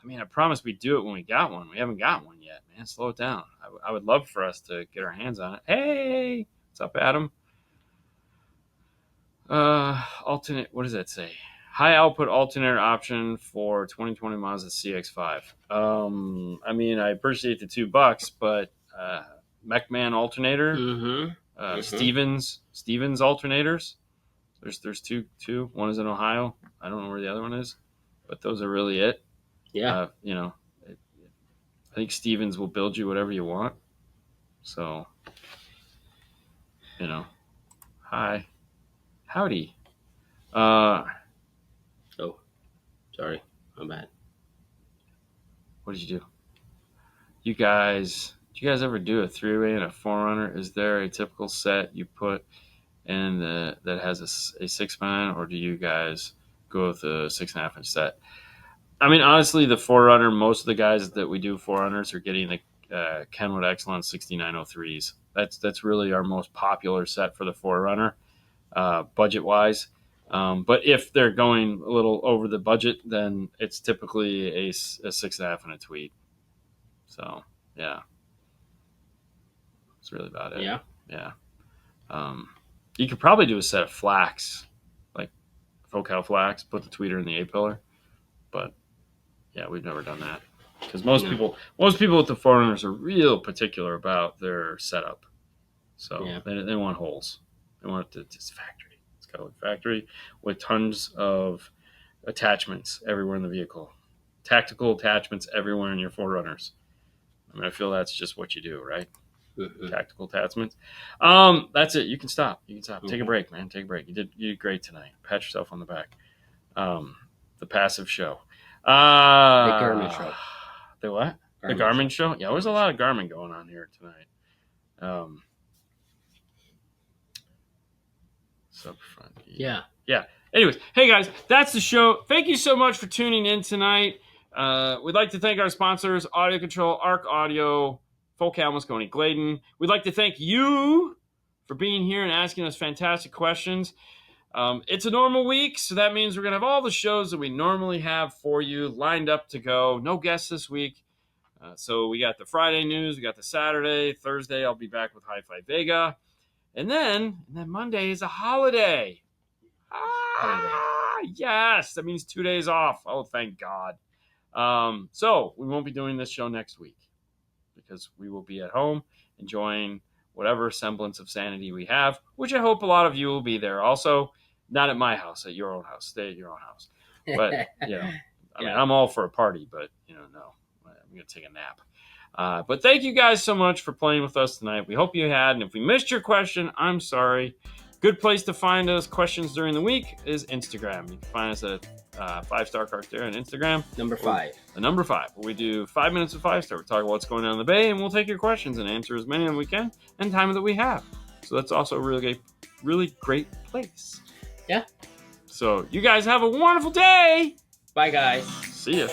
I mean, I promised we'd do it when we got one. We haven't got one yet, man. Slow it down. I would love for us to get our hands on it. Hey, what's up, Adam? Alternate. What does that say? High output alternator option for 2020 Mazda CX-5. I mean, I appreciate the $2, but MechMan alternator, Stevens alternators. There's two. One is in Ohio. I don't know where the other one is, but those are really it. Yeah. I think Stevens will build you whatever you want. So, hi. Howdy. Sorry. I'm bad. What did you do? Did you guys ever do a 3-way and a 4Runner? Is there a typical set you put in that has a 6-9, or do you guys go with a 6.5-inch set? I mean, honestly, the 4Runner, most of the guys that we do 4Runners are getting the Kenwood Excellence 6903s. That's really our most popular set for the 4Runner, budget-wise. But if they're going a little over the budget, then it's typically a 6.5 and a tweed. So, yeah. That's really about it. Yeah. You could probably do a set of flax, like Focal flax, put the tweeter in the A-pillar. But, yeah, we've never done that. Because most people with the 4Runners are real particular about their setup. So, they want holes. They want it to just factory. Got a factory with tons of attachments everywhere in the vehicle, tactical attachments everywhere in your 4Runners. I mean, I feel that's just what you do, right? Mm-hmm. Tactical attachments. That's it. You can stop. Mm-hmm. Take a break, man. Take a break. You did great tonight. Pat yourself on the back. The passive show. The Garmin show. The what? The Garmin show. Yeah, there's a lot of Garmin going on here tonight. Subfront. Yeah. Anyways, hey guys, that's the show. Thank you so much for tuning in tonight. We'd like to thank our sponsors, Audio Control, Arc Audio, Focal Moscone Gladen. We'd like to thank you for being here and asking us fantastic questions. It's a normal week, so that means we're going to have all the shows that we normally have for you lined up to go. No guests this week. So we got the Friday news, we got the Saturday, Thursday I'll be back with Hi-Fi Vega. And then Monday is a holiday. Yes, that means 2 days off. Oh, thank God. So we won't be doing this show next week because we will be at home enjoying whatever semblance of sanity we have, which I hope a lot of you will be there. Also, not at my house, at your own house. Stay at your own house. But, I mean, I'm all for a party, but, no. I'm going to take a nap. But thank you guys so much for playing with us tonight. We hope you had. And if we missed your question, I'm sorry. Good place to find us questions during the week is Instagram. You can find us at 5-Star Carter on Instagram. Number 5. The number 5. We do 5 minutes of 5-Star. We talk about what's going on in the Bay, and we'll take your questions and answer as many as we can and time that we have. So that's also a really great place. Yeah. So you guys have a wonderful day. Bye, guys. See ya.